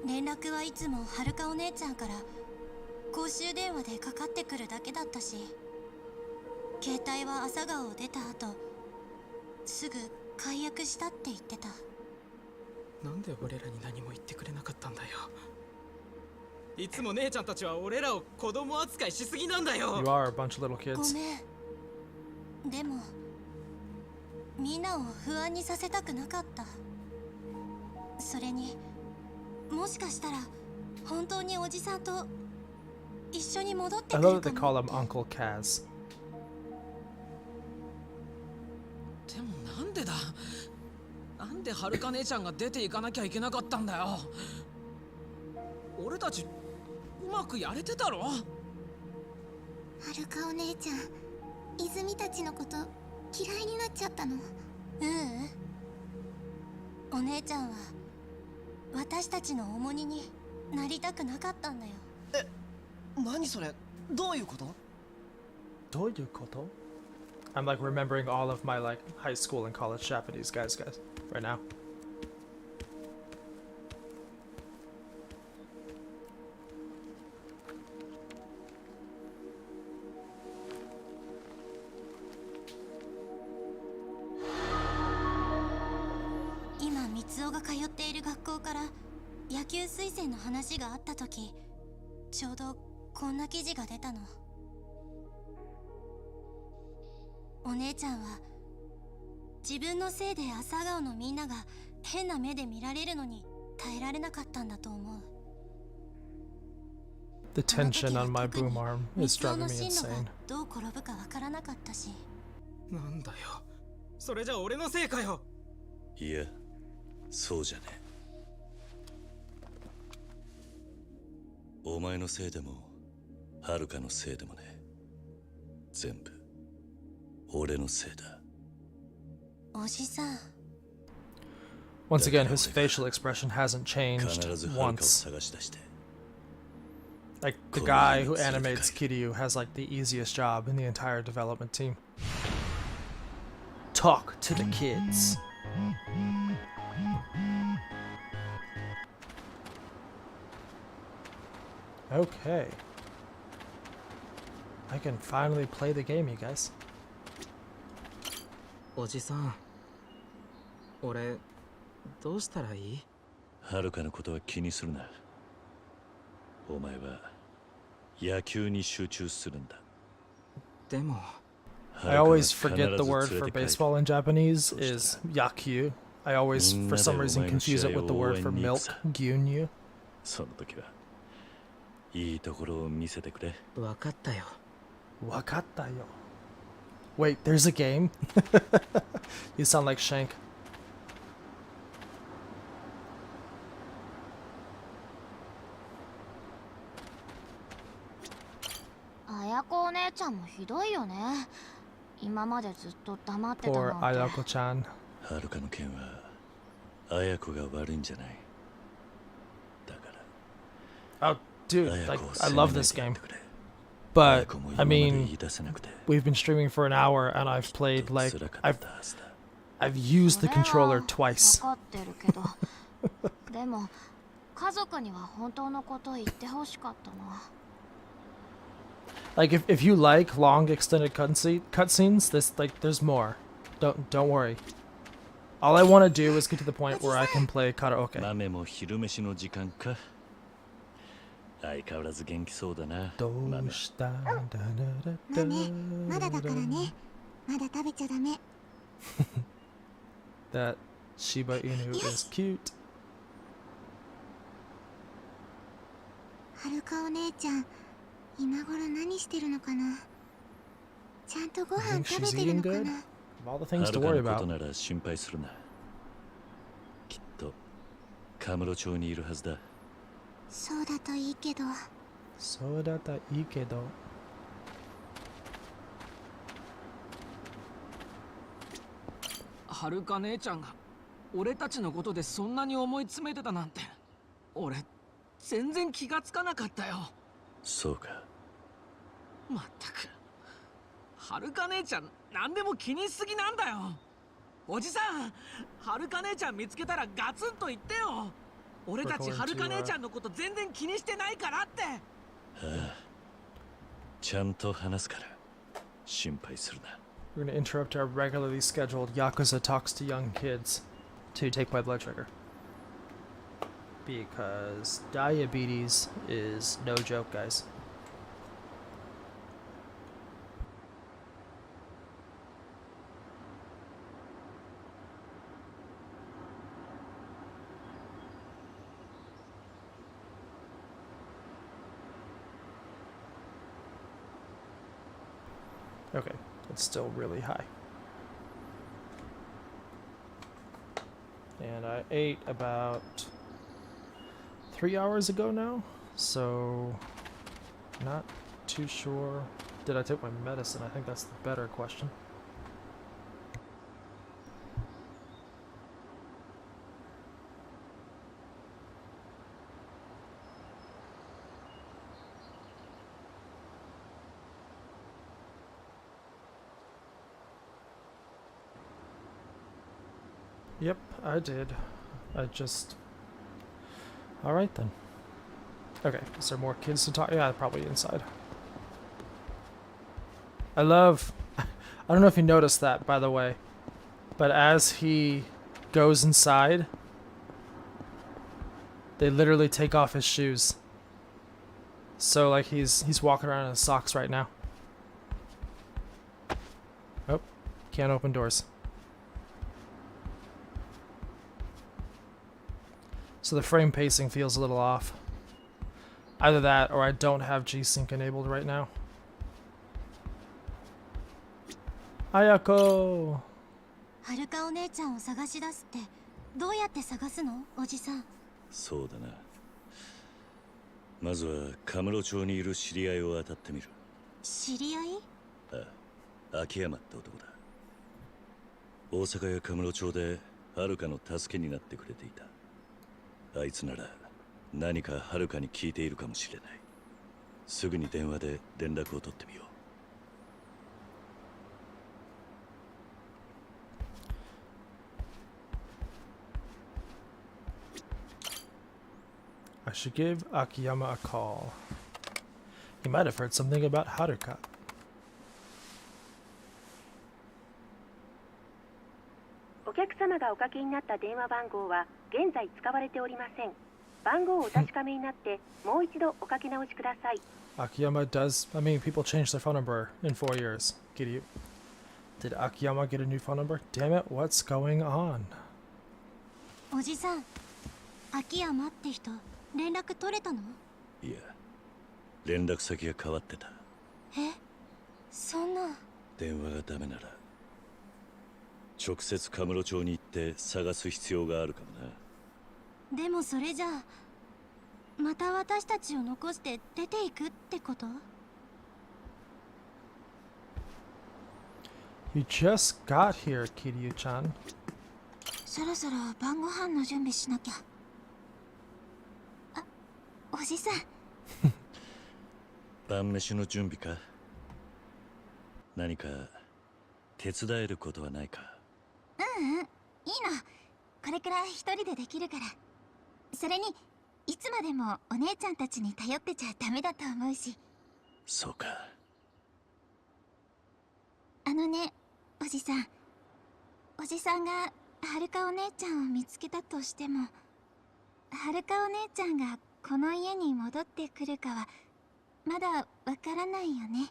連絡はいつもはるかお姉ちゃんから公衆電話でかかってくるだけだったし、携帯は朝顔を出た後すぐ解約したって言ってた。なんで俺らに何も言ってくれなかったんだよ。いつも姉ちゃんたちは俺らを子供扱いしすぎなんだよ。 You are a bunch of little ご kids. めん。でもみんなを不安にさせたくなかった。それにもしかしたら本当におじさんと一緒に戻ってく I る love か that they も。 call him Uncle Kaz. でもなんでだ。なんではるか姉ちゃんが出ていかなきゃいけなかったんだよ。俺たちうまくやれてたろ。はるかお姉ちゃん、泉たちのこと嫌いになっちゃったの？お姉ちゃんは私たちの重荷になりたくなかったんだよ。何それ、どういうこと？どういうこと? I'm like remembering all of my like high school and college Japanese guys right now. 今三つおが通っている学校から野球推薦の話があった時、ちょうどこんな記事が出たの。お姉ちゃんは自分のせいで朝顔のみんなが変な目で見られるのに耐えられなかったんだと思う。 The tension on my boom arm 三 is つお driving の me 進路が insane. どう転ぶかわからなかったし。なんだよ、それじゃ俺のせいかよ。いや、そうじゃねえ。お前のせいでもはるかのせいでもね、全部俺のせいだ。おじさん。 Once again, his facial expression hasn't changed once. Like, the guy who animates Kiryu has like the easiest job in the entire development team. Talk to the kids. Okay. I can finally play the game, you guys. おじさん、俺どうしたらいい？はるかのことは気にするな。お前は野球に集中するんだ。でも I always forget the word for baseball in Japanese is yakyu. I always, for some reason, confuse it with the word for milk, gyunyu. その時はいいところを見せてくれ。わかったよ。わかったよ。Wait, there's a game? You sound like Shank. 綾子お姉ちゃんもひどいよね。今までずっと黙ってた Poor なんて。 Ayako-chan. はるかの件は綾子が悪いんじゃない。だから Oh, dude, like, I love this game. But, I mean, we've been streaming for an hour and I've played, like, I've used the controller twice. わかってるけど。でも家族には本当のこと言ってほしかったな。 Like, if you like long extended cutscenes, there's more. Don't worry. All I want to do is get to the point where I can play karaoke. 豆も昼飯の時間か。相変わらず元気そうだな。どうしたんだだだ豆、まだだからね。まだ食べちゃダメ。That Shiba Inu is cute. はるかお姉ちゃん、今頃何してるのかな。ちゃんとご飯食べてるのかな。Of all the things to worry はるかのこと about. なら心配するな。きっとカムロ町にいるはずだ。そうだといいけど。そうだったらいいけど。はるか姉ちゃんが俺たちのことでそんなに思い詰めてたなんて、俺全然気がつかなかったよ。そうか。まったく、はるか姉ちゃん何でも気にしすぎなんだよ。おじさん、はるか姉ちゃん見つけたらガツンと言ってよ。俺たちはるか姉ちゃんのこと全然気にしてないからって。ああ、ちゃんと話すから心配するな。 We're going to interrupt our regularly scheduled Yakuza talks to young kids to take my blood sugar. Because diabetes is no joke, guys. Okay, it's still really high. And I ate about 3 hours ago now, so not too sure. Did I take my medicine? I think that's the better question. Yep, I did. I just... Alright then. Okay, is there more kids to talk? Yeah, probably inside. I love... I don't know if you noticed that, by the way. But as he goes inside, they literally take off his shoes. So, like, he's walking around in his socks right now. Oh, can't open doors. So the frame pacing feels a little off. Either that, or I don't have G-Sync enabled right now. Ayako! はるかお姉ちゃんを探し出すってどうやって探すの、おじさん。そうだな。まずはカムロ町にいる知り合いを当たってみる。知り合い？ああ、秋山って男だ。大阪やカムロ町ではるかの助けになってくれていた。あいつなら何かはるかに聞いているかもしれない。すぐに電話で連絡を取ってみよう。I should give Akiyama a call. He might have heard something about Haruka. お客様がおかけになった電話番号は現在使われておりません。番号をお確かめになってもう一度おかけ直しください。Akiyama does. I mean, people changed their phone number in 4 years. Kiryu. Did Akiyama get a new phone number? Damn it, what's going on? おじさん、秋山って人連絡取れたの？いや、連絡先が変わってた。え、そんな。電話がダメなら直接カムロ町に行って探す必要があるかもな。でもそれじゃあまた私たちを残して出ていくってこと？ You just got here, Kiryu-chan. そろそろ晩ご飯の準備しなきゃ。あ、おじさん。晩飯の準備か？何か手伝えることはないか？いいの。これくらい一人でできるから。それにいつまでもお姉ちゃんたちに頼ってちゃダメだと思うし。そうか。あのね、おじさん。おじさんがはるかお姉ちゃんを見つけたとしても、はるかお姉ちゃんがこの家に戻ってくるかはまだわからないよね。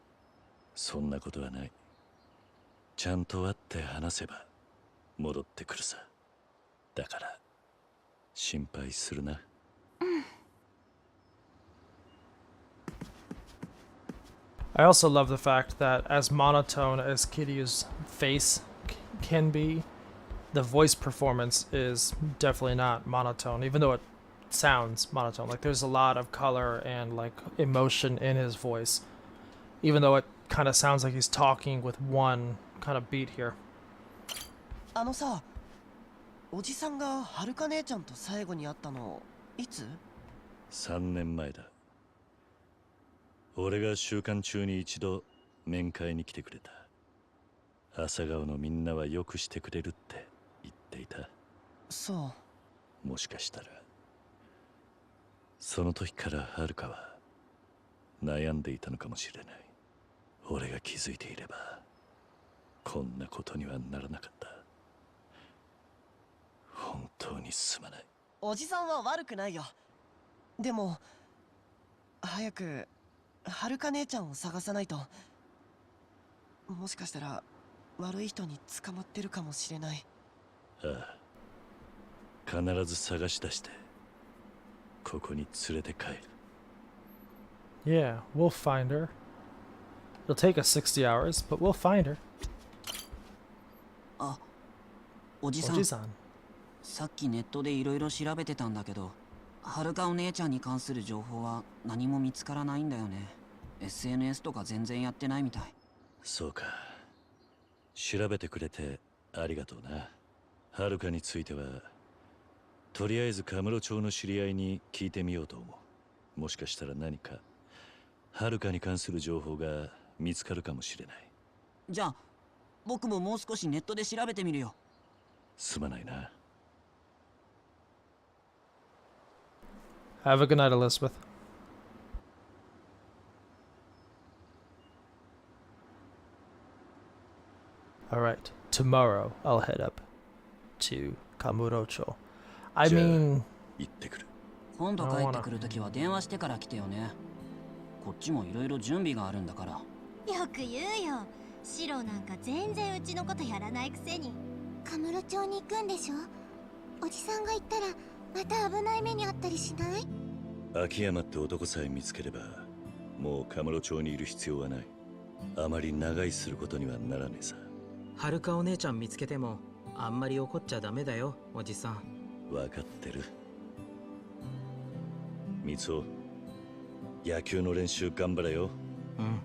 そんなことはない。ちゃんと会って話せば戻ってくるさ。だから心配するな。I also love the fact that as monotone as Kiryu's face can be, the voice performance is definitely not monotone, even though it sounds monotone. Like there's a lot of color and like emotion in his voice, even though it kind of sounds like he's talking with one kind of beat here. あのさ、おじさんがはるか姉ちゃんと最後に会ったのいつ？3年前だ。俺が週間中に一度面会に来てくれた。朝顔のみんなはよくしてくれるって言っていた。そう。もしかしたらその時からはるかは悩んでいたのかもしれない。俺が気づいていればこんなことにはならなかった。本当にすまない。おじさんは悪くないよ。でも早くはるか姉ちゃんを探さないと。もしかしたら悪い人に捕まってるかもしれない。ああ、必ず探し出してここに連れて帰る。Yeah, we'll find her. It'll take us 60 hours, but we'll find her. あ、おじさん。さっきネットでいろいろ調べてたんだけど、はるかお姉ちゃんに関する情報は何も見つからないんだよね。SNS とか全然やってないみたい。そうか。調べてくれてありがとうな。はるかについてはとりあえずカムロ町の知り合いに聞いてみようと思う。もしかしたら何かはるかに関する情報が見つかるかもしれない。じゃあ僕ももう少しネットで調べてみるよ。すまないな。Have a good night, Elizabeth. Alright, tomorrow I'll head up to Kamurocho. I mean... 行ってくる。今度帰ってくるときは電話してから来てよね。こっちもいろいろ準備があるんだから。よく言うよ。シロなんか全然うちのことやらないくせに。カムロ町に行くんでしょ？おじさんが行ったらまた危ない目にあったりしない？秋山って男さえ見つければもうカムロ町にいる必要はない。あまり長居することにはならねえさ。はるかお姉ちゃん見つけてもあんまり怒っちゃダメだよ、おじさん。分かってる。三尾、野球の練習頑張れよ。うん。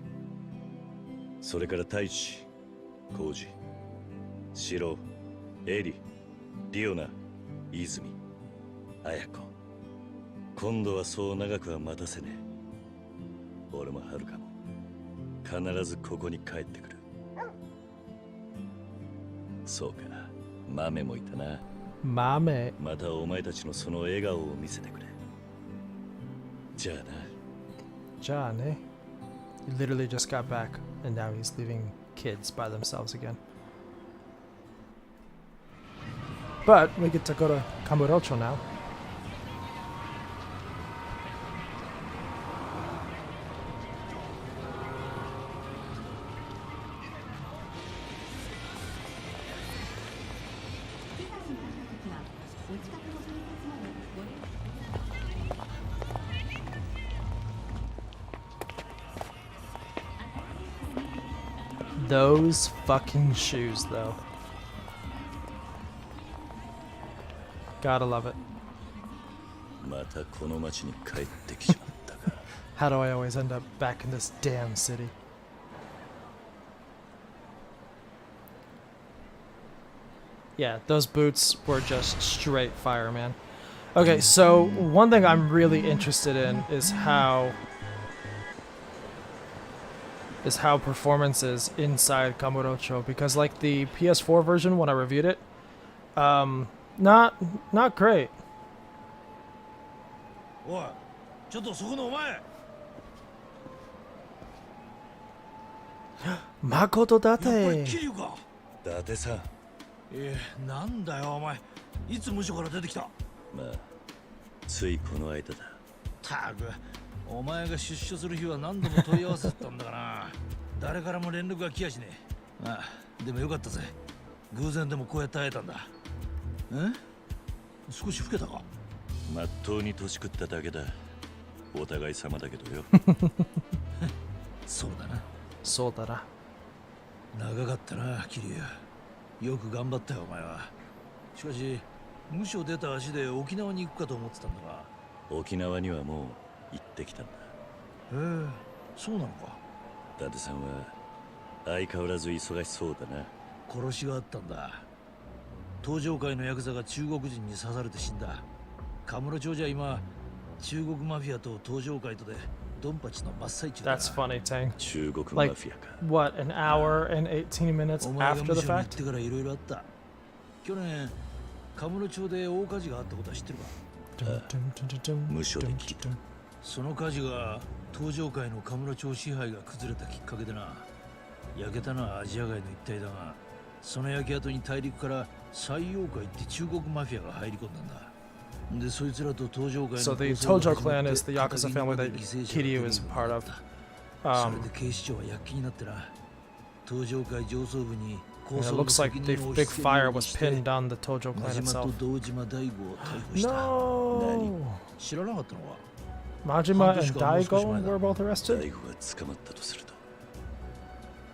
それから太一、浩二、シロ、エリ、リオナ、泉、綾子。今度はそう長くは待たせねえ。俺も遥も必ずここに帰ってくる。そうか、豆もいたな。豆。またお前たちのその笑顔を見せてくれ。じゃあな。じゃあね。He literally just got back, and now he's leaving kids by themselves again. But we get to go to Kamurocho now. Those fucking shoes, though. Gotta love it. How do I always end up back in this damn city? Yeah, those boots were just straight fire, man. Okay, so one thing I'm really interested in is how performance is inside Kamurocho, because like the PS4 version when I reviewed it, not great. おい、ちょっとそこのお前。誠だて。やっぱり桐生か。伊達さん。なんだよお前。いつ務所から出てきた。まあ、ついこの間だ。たく、お前が出所する日は何度も問い合わせてたんだからな。誰からも連絡が来やしねえ。まあ、でもよかったぜ。偶然でもこうやって会えたんだ。少し老けたか。まっとうに年食っただけだ。お互い様だけどよ。そうだな。そうだな。長かったな、桐生。よく頑張ったよ、お前は。しかし、無所出た足で沖縄に行くかと思ってたんだが。沖縄にはもう行ってきたんだ。そうなのか。伊達さんは相変わらず忙しそうだな。殺しがあったんだ。東上界のヤクザが中国人に刺されて死んだ。カムロ町じゃ今、中国マフィアと東上界とでドンパチの真っ最中だ。That's funny, Tang. 中国マフィアか。Like, what, an hour and 18 minutes after the fact? お前が無所に行ってからいろいろあった。去年、カムロ町で大火事があったことは知ってるか？無所で聞いた。その火事が東上界のカムロ町支配が崩れたきっかけでな。焼けたのはアジア街の一帯だが、その焼け跡に大陸から最妖怪って中国マフィアが入り込んだんだ。で、そいつらと東上界の So the Tojo clan is the Yakuza family that Kiryu is part of. それで警視庁は躍起になってな。東上界上層部に And it looks like the big fire was pinned on the Tojo clan itself. No! 知らなかったのか。 Majima and Daigo were both arrested? 大悟が捕まったとすると、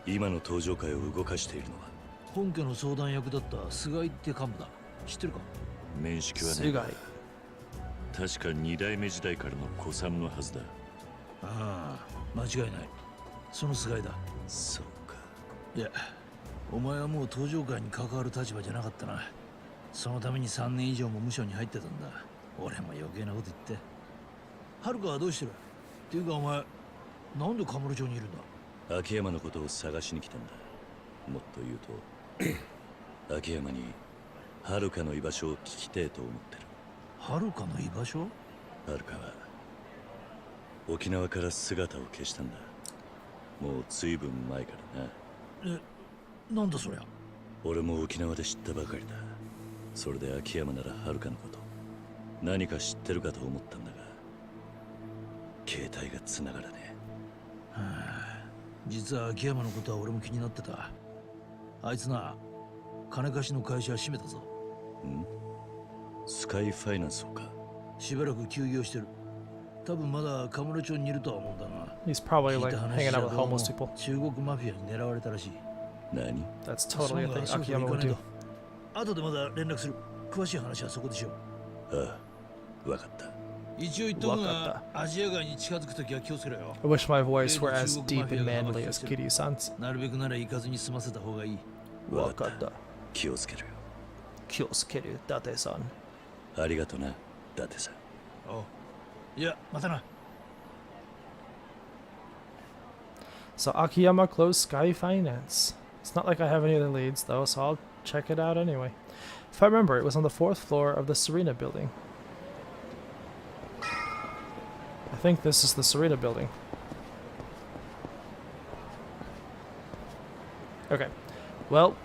今の東上界を動かしているのは本家の相談役だった菅井って幹部だ。知ってるか？面識はないが、確か2代目時代からの古参のはずだ。ああ、間違いない。その菅井だ。そうか。いや、お前はもう東上界に関わる立場じゃなかったな。そのために3年以上も無所に入ってたんだ。俺も余計なこと言って。遥はどうしてる？っていうかお前、なんでカムロ町にいるんだ？秋山のことを探しに来たんだ。もっと言うと、秋山に遥の居場所を聞きてえと思ってる。遥の居場所？遥は沖縄から姿を消したんだ。もう随分前からな。なんだそりゃ。俺も沖縄で知ったばかりだ。それで秋山なら遥のこと何か知ってるかと思ったんだが、携帯が繋がらねえ。はあ、実は秋山のことは俺も気になってた。あいつな、金貸しの会社閉めたぞ。ん？スカイファイナンスをか。しばらく休業してる。多分まだカムロ町にいるとは思うんだが。He's probably like hanging out with homeless people. 中国マフィアに狙われたらしい。何？ That's totally a thing Akiyama would do. 後でまだ連絡する。詳しい話はそこでしょう。ああ、わかった。一応言っとくが、アジア街に近づくときは気をつけろよ。 I wish my voice were as deep and manly as Kiryu-san's. なるべくなら行かずに済ませた方がいい。わかった。気をつけるよ。気をつける、伊達さん。ありがとな、伊達さん。おう。いや、またな。So Akiyama closed Sky Finance. It's not like I have any other leads though, so I'll check it out anyway. If I remember, it was on the 4th floor of the Serena building. I think this is the Serena building. Okay. Well,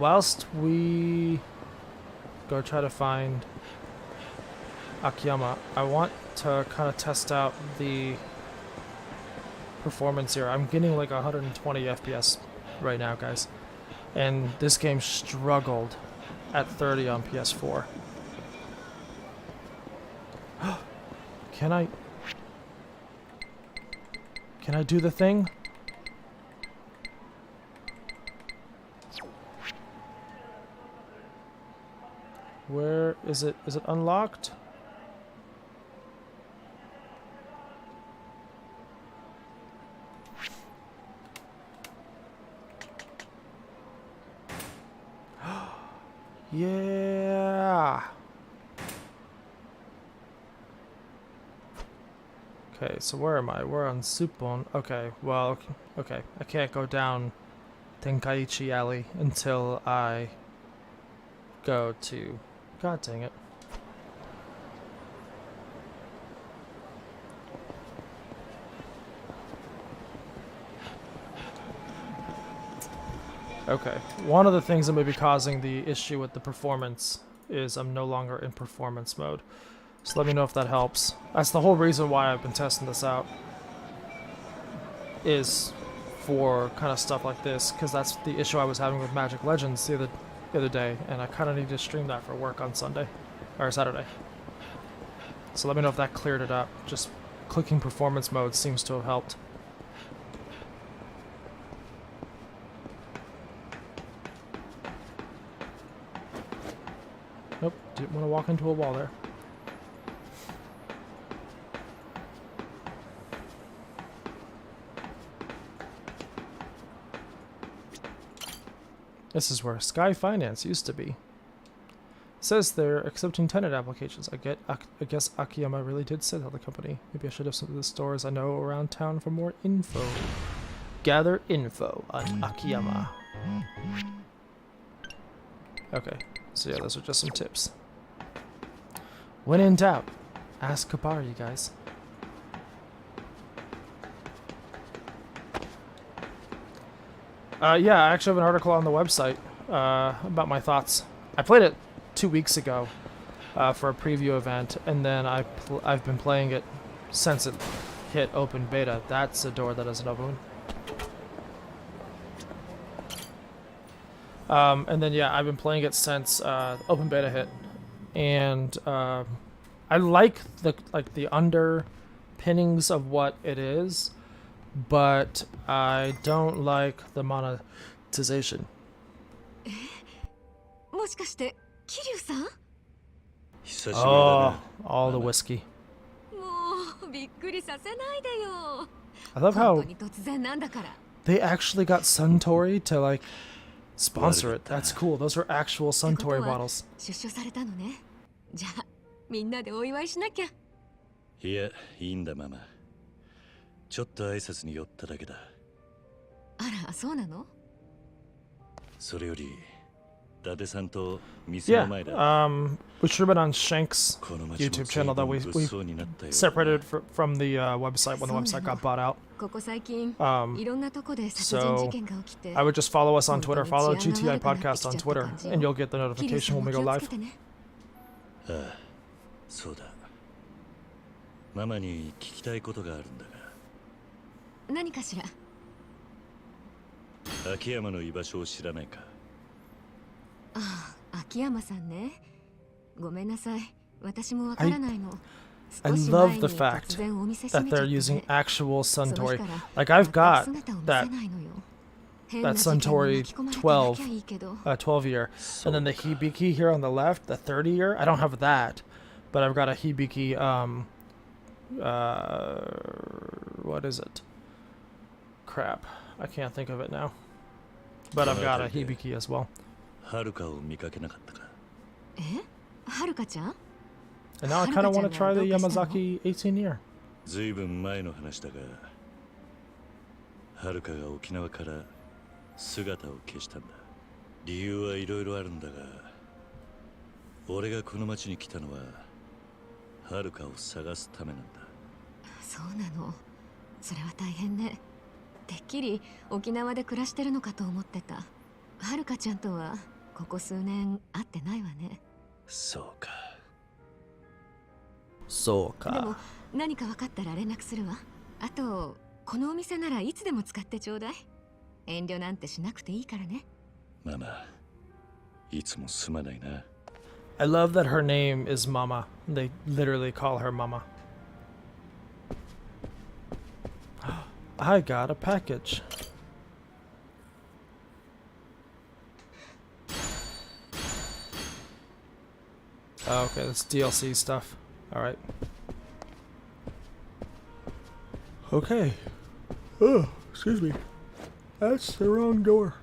whilst we go try to find Akiyama, I want to kind of test out the performance here. I'm getting like 120 FPS right now, guys. And this game struggled at 30 on PS4. Can I do the thing? Where is it? Is it unlocked? Yeah. Okay, so where am I? We're on Supon. Okay, well, okay. I can't go down Tenkaichi Alley until I go to... God dang it. Okay, one of the things that may be causing the issue with the performance is I'm no longer in performance mode. So let me know if that helps. That's the whole reason why I've been testing this out. Is for kind of stuff like this, because that's the issue I was having with Magic Legends the other day, and I kind of need to stream that for work on Sunday, or Saturday. So let me know if that cleared it up. Just clicking performance mode seems to have helped. Nope, didn't want to walk into a wall there. This is where Sky Finance used to be. It says they're accepting tenant applications. I guess Akiyama really did sell the company. Maybe I should have some of the stores I know around town for more info. Gather info on Akiyama. Okay, so yeah, those are just some tips. When in doubt, ask Kabari, you guys. Yeah, I actually have an article on the website about my thoughts. I played it 2 weeks ago for a preview event, and then I've been playing it since it hit open beta. That's a door that doesn't open. And then yeah, I've been playing it since open beta hit, and I like the underpinnings of what it is, but I don't like the monetization. もしかして桐生さん? Oh, all the whiskey. もうびっくりさせないでよ。 I love how 本当に突然なんだから。 they actually got Suntory to like sponsor it. That's cool. Those are actual Suntory bottles. 出所されたのね。じゃあみんなでお祝いしなきゃ。いや、いいんだママ。ちょっと挨拶に寄っただけだ。あら、そうなの? それより、伊達さんと店の前だ。Yeah, we stream it on Shank's YouTube channel that we separated from the website when the website got bought out. ここ最近いろんなとこで殺人 So 事件が起きて。 I would just follow us on Twitter, follow GTI Podcast on Twitter, and you'll get the notification when we go live. ああ、そうだ。ママに聞きたいことがあるんだが。何かしら? 秋山の居場所を知らないか? ああ、秋山さんね。ごめんなさい。私もわからないの。 I love the fact that they're using actual Suntory. Like I've got that That Suntory 12 year. And then the Hibiki here on the left, the 30 year. I don't have that, but I've got a Hibiki, what is it? Crap. I can't think of it now. But I've got a Hibiki as well. And now I kind of want to try the Yamazaki 18 year. ずいぶん前の話だが、はるかが沖縄から姿を消したんだ。理由はいろいろあるんだが、俺がこの町に来たのははるかを探すためなんだ。そうなの。それは大変ね。てっきり沖縄で暮らしてるのかと思ってた。はるかちゃんとはここ数年会ってないわね。そうか。そうか。でも何か分かったら連絡するわ。あとこのお店ならいつでも使ってちょうだい。遠慮なんてしなくていいからね。ママ、いつもすまないな。I love that her name is Mama. They literally call her Mama. I got a package. Oh, okay, that's DLC stuff. Alright. Okay. Oh, excuse me. That's the wrong door.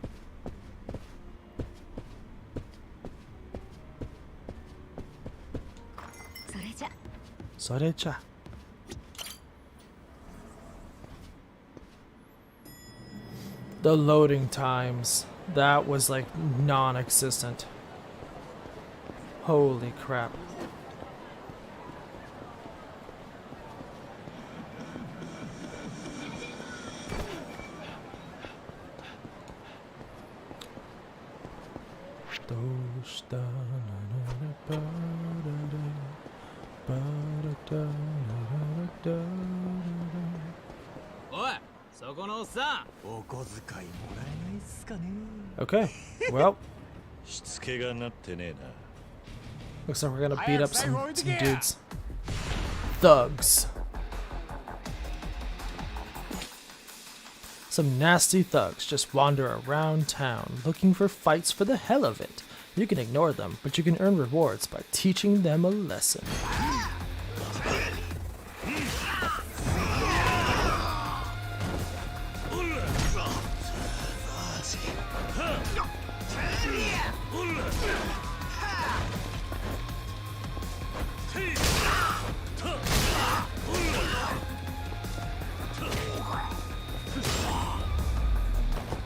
Sorecha. The loading times, that was like non-existent. Holy crap. Okay, well, looks like we're gonna beat up some dudes. Thugs. Some nasty thugs just wander around town looking for fights for the hell of it. You can ignore them, but you can earn rewards by teaching them a lesson.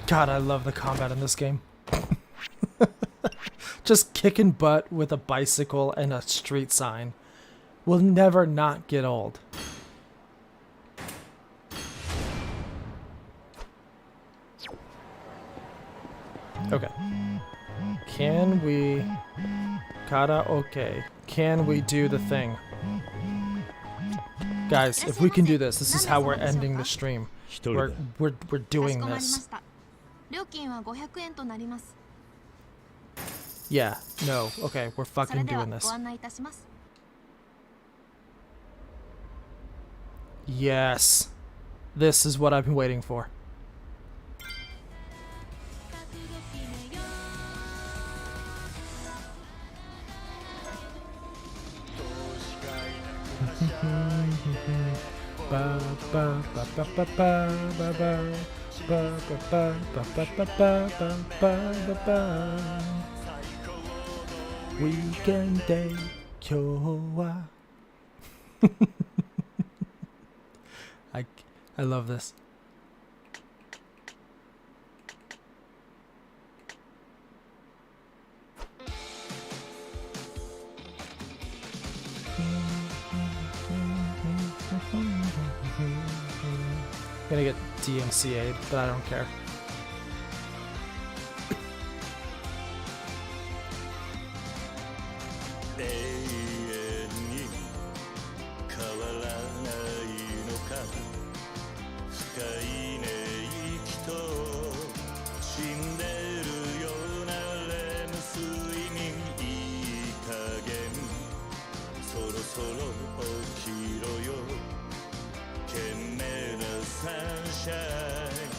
God, I love the combat in this game. Just kicking butt with a bicycle and a street sign will never not get old. Okay. Can we... Karaoke. Can we do the thing? Guys, if we can do this, this is how we're ending the stream. We're doing this. Yeah, no, okay, we're fucking doing this. Yes. This is what I've been waiting for. Weekend day, kyowa. I love this. I'm gonna get DMCA'd, but I don't care. Sunshine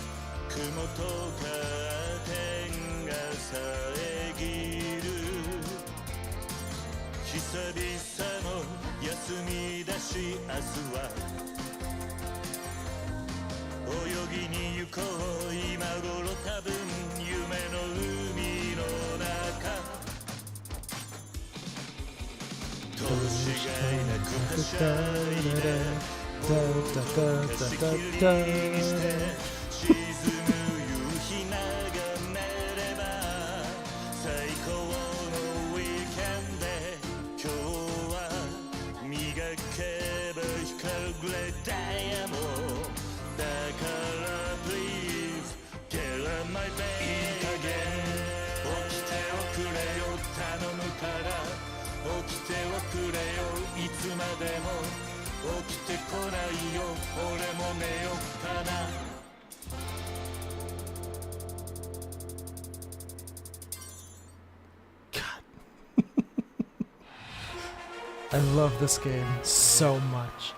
雲とか遮る久々の休みだし明日は泳ぎに行こう今頃多分夢の海の中年がいなくはしゃいでぼーっと貸し切りにして沈む夕日眺めれば最高のウィーケンで今日は磨けば光るグレーダイヤモンドだから Please get on my bed いい加減起きておくれよ頼むから起きておくれよいつまでも起きてこないよ俺も寝よっかなI love this game so much.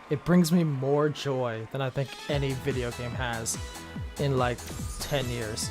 It brings me more joy than I think any video game has in like 10 years.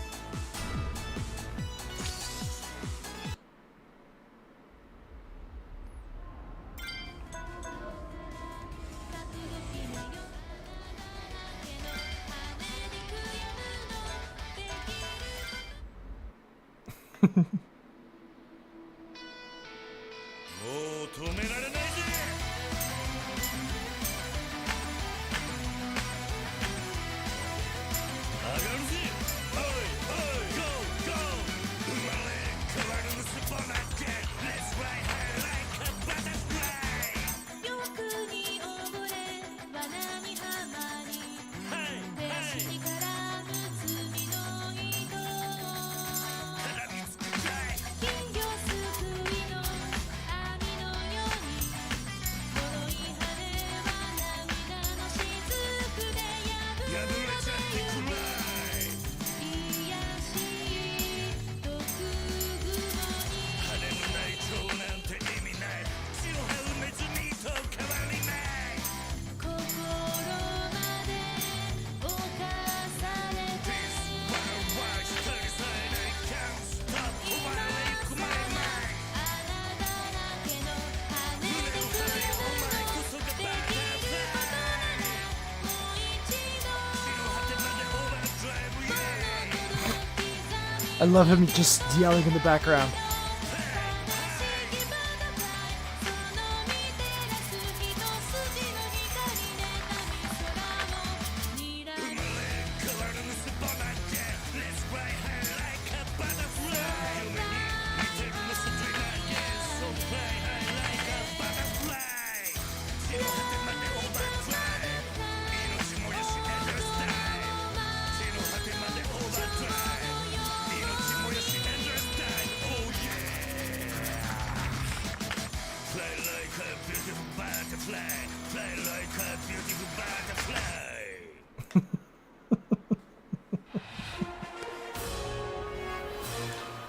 I love him just yelling in the background.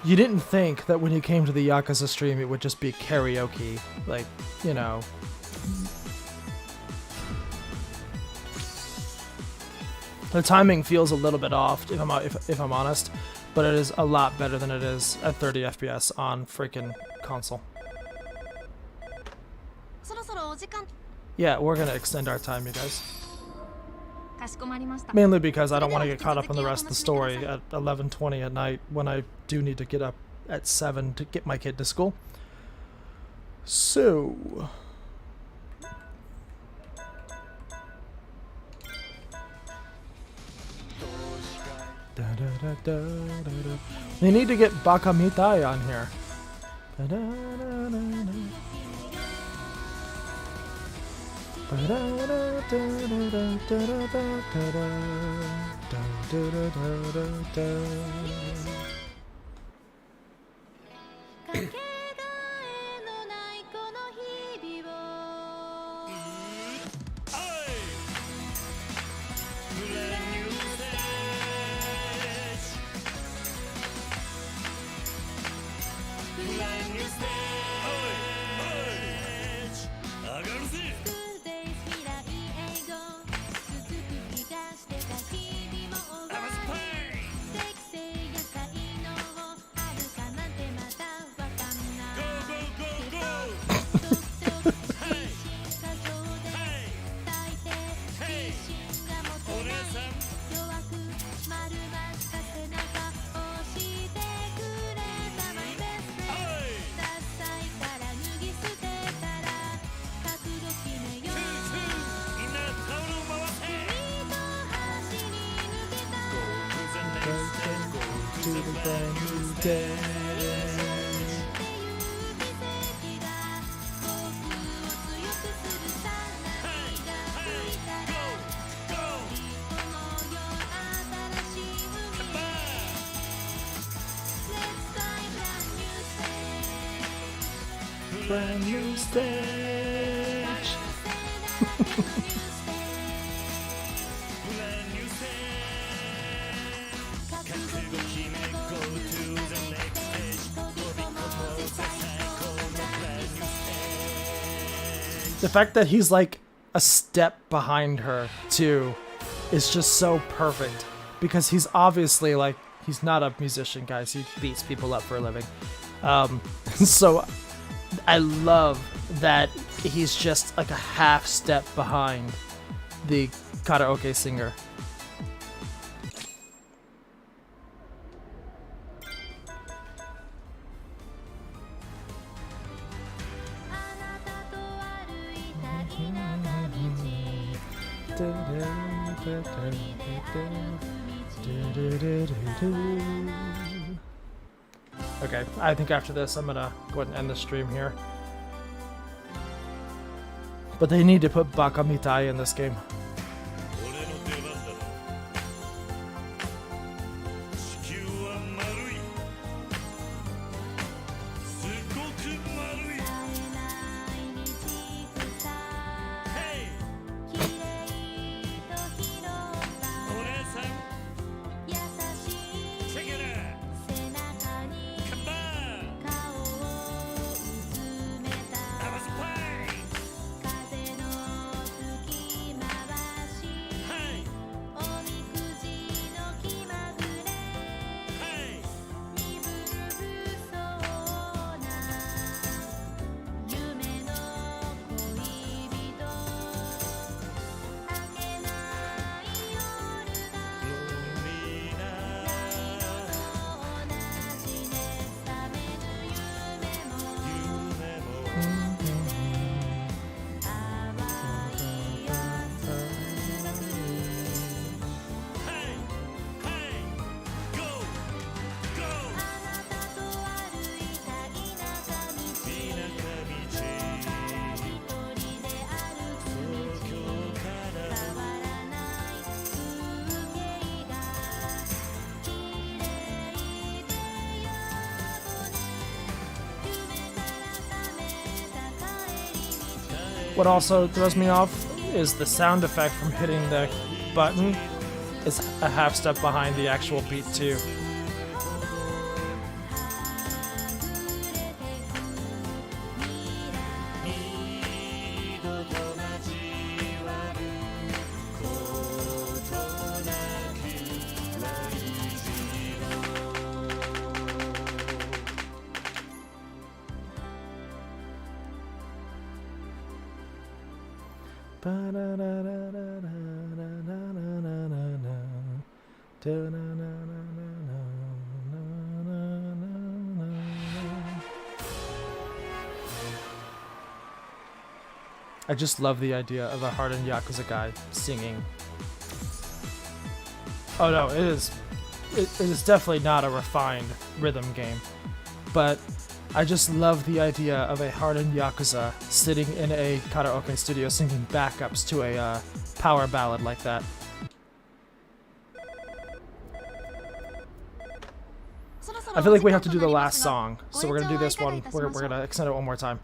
You didn't think that when you came to the Yakuza stream it would just be karaoke, like, you know. The timing feels a little bit off, if I'm honest, but it is a lot better than it is at 30 FPS on freaking console. Yeah, we're gonna extend our time, you guys. Mainly because I don't want to get caught up in the rest of the story at 11:20 at night when I do need to get up at 7 to get my kid to school. So... They need to get Bakamitai on here. brand new day. Brand new stage. The fact that he's like a step behind her too is just so perfect, because he's obviously like, he's not a musician, guys. He beats people up for a living. So I love that he's just like a half step behind the karaoke singer. Okay, I think after this I'm gonna go ahead and end the stream here. But they need to put Baka Mitai in this game. What also throws me off is the sound effect from hitting the button is a half step behind the actual beat too. I just love the idea of a hardened Yakuza guy singing. Oh no, it is definitely not a refined rhythm game, but I just love the idea of a hardened Yakuza sitting in a karaoke studio singing backups to a power ballad like that. I feel like we have to do the last song, so we're gonna do this one. We're gonna extend it one more time.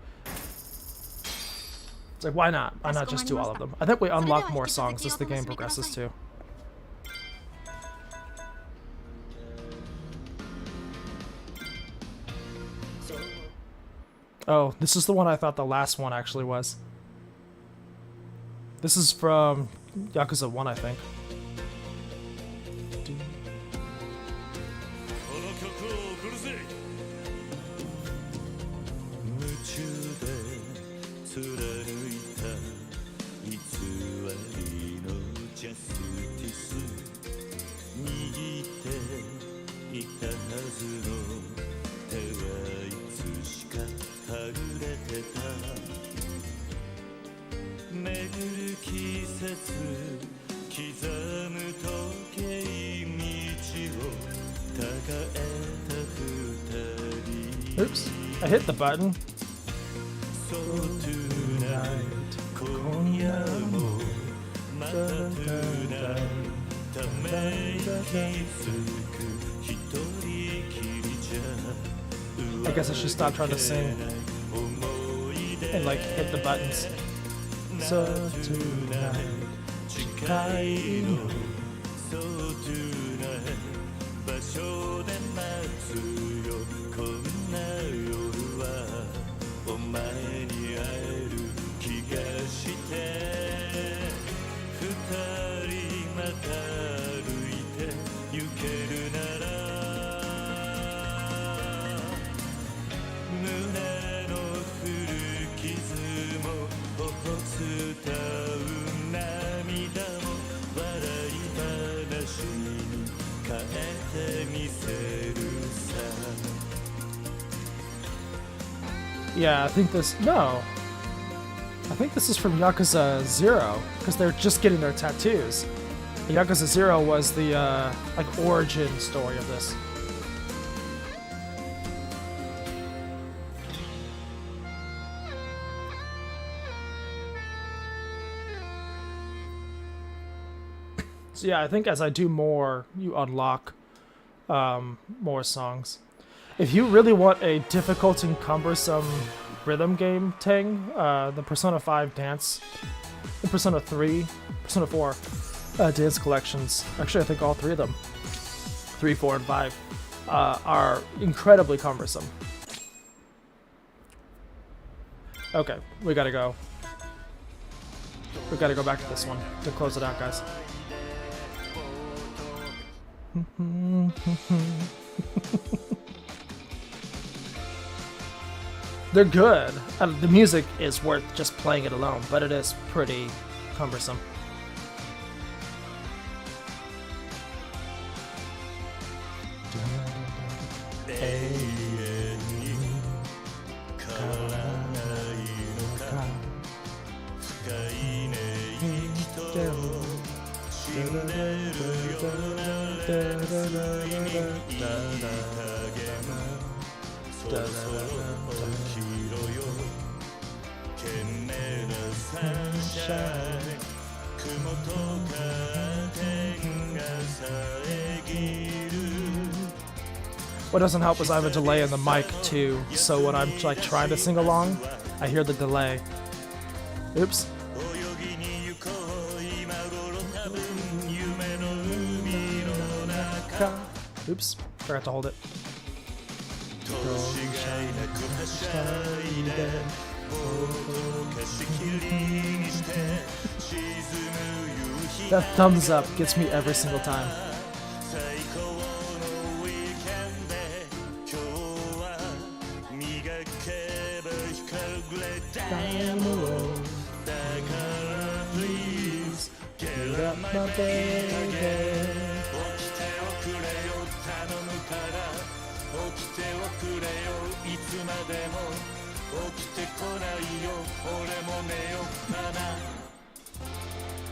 It's like, why not? Why not just do all of them? I think we unlock more songs as the game progresses too. Oh, this is the one I thought the last one actually was. This is from Yakuza 1, I think.刻む時計道をたがえ Oops, I hit the button. I guess I should stop trying to sing and like hit the buttons. So tonight, yeah, I think this, no. I think this is from Yakuza 0, because they're just getting their tattoos. Yakuza 0 was the, like, origin story of this. So yeah, I think as I do more, you unlock more songs. If you really want a difficult and cumbersome rhythm game thing, the Persona 5 dance, the Persona 3, Persona 4 dance collections, actually I think all three of them, 3, 4, and 5, are incredibly cumbersome. Okay, we gotta go. We gotta go back to this one to close it out, guys. They're good. The music is worth just playing it alone, but it is pretty cumbersome. What doesn't help is I have a delay in the mic too, so when I'm like trying to sing along, I hear the delay. Oops. Oops, forgot to hold it. That thumbs up gets me every single time.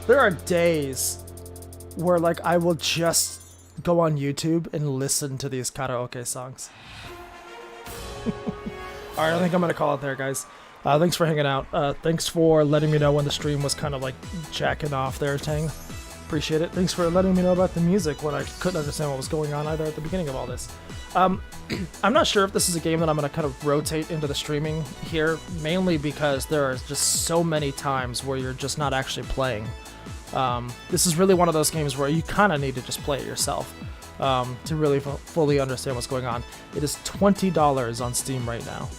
There are days where like I will just go on YouTube and listen to these karaoke songs. Alright, I think I'm gonna call it there, guys. Thanks for hanging out. Thanks for letting me know when the stream was kind of like jacking off there, Tang. Appreciate it. Thanks for letting me know about the music when I couldn't understand what was going on either at the beginning of all this. I'm not sure if this is a game that I'm going to kind of rotate into the streaming here, mainly because there are just so many times where you're just not actually playing. This is really one of those games where you kind of need to just play it yourself to really fully understand what's going on. It is $20 on Steam right now.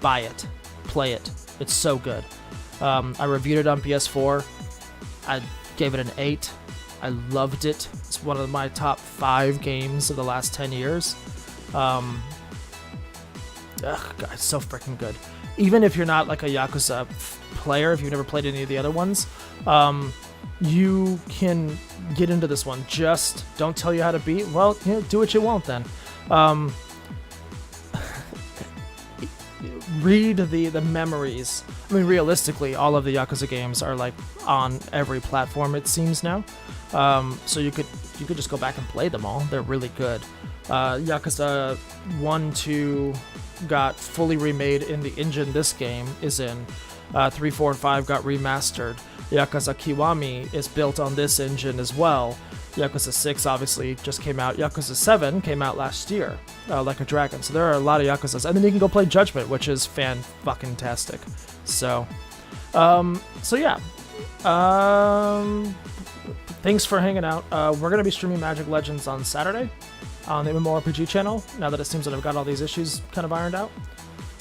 Buy it. Play it. It's so good. I reviewed it on PS4. I gave it an 8. I loved it. It's one of my top 5 games of the last 10 years. God, it's so freaking good. Even if you're not like a Yakuza player, if you've never played any of the other ones, you can get into this one. Just don't tell you how to beat. Well, you know, do what you want then. Read the memories. I mean, realistically, all of the Yakuza games are like on every platform, it seems now. So you could just go back and play them all. They're really good. Yakuza 1, 2 got fully remade in the engine this game is in. 3, 4, and 5 got remastered. Yakuza Kiwami is built on this engine as well. Yakuza 6 obviously just came out. Yakuza 7 came out last year, Like a Dragon. So there are a lot of Yakuzas. And then you can go play Judgment, which is fan-fucking-tastic. So yeah. Thanks for hanging out. We're going to be streaming Magic Legends on Saturday on the MMORPG channel, now that it seems that I've got all these issues kind of ironed out.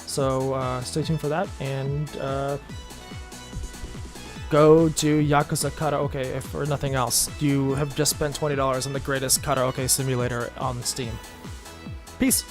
So stay tuned for that, and go to Yakuza Karaoke if for nothing else. You have just spent $20 on the greatest karaoke simulator on Steam. Peace!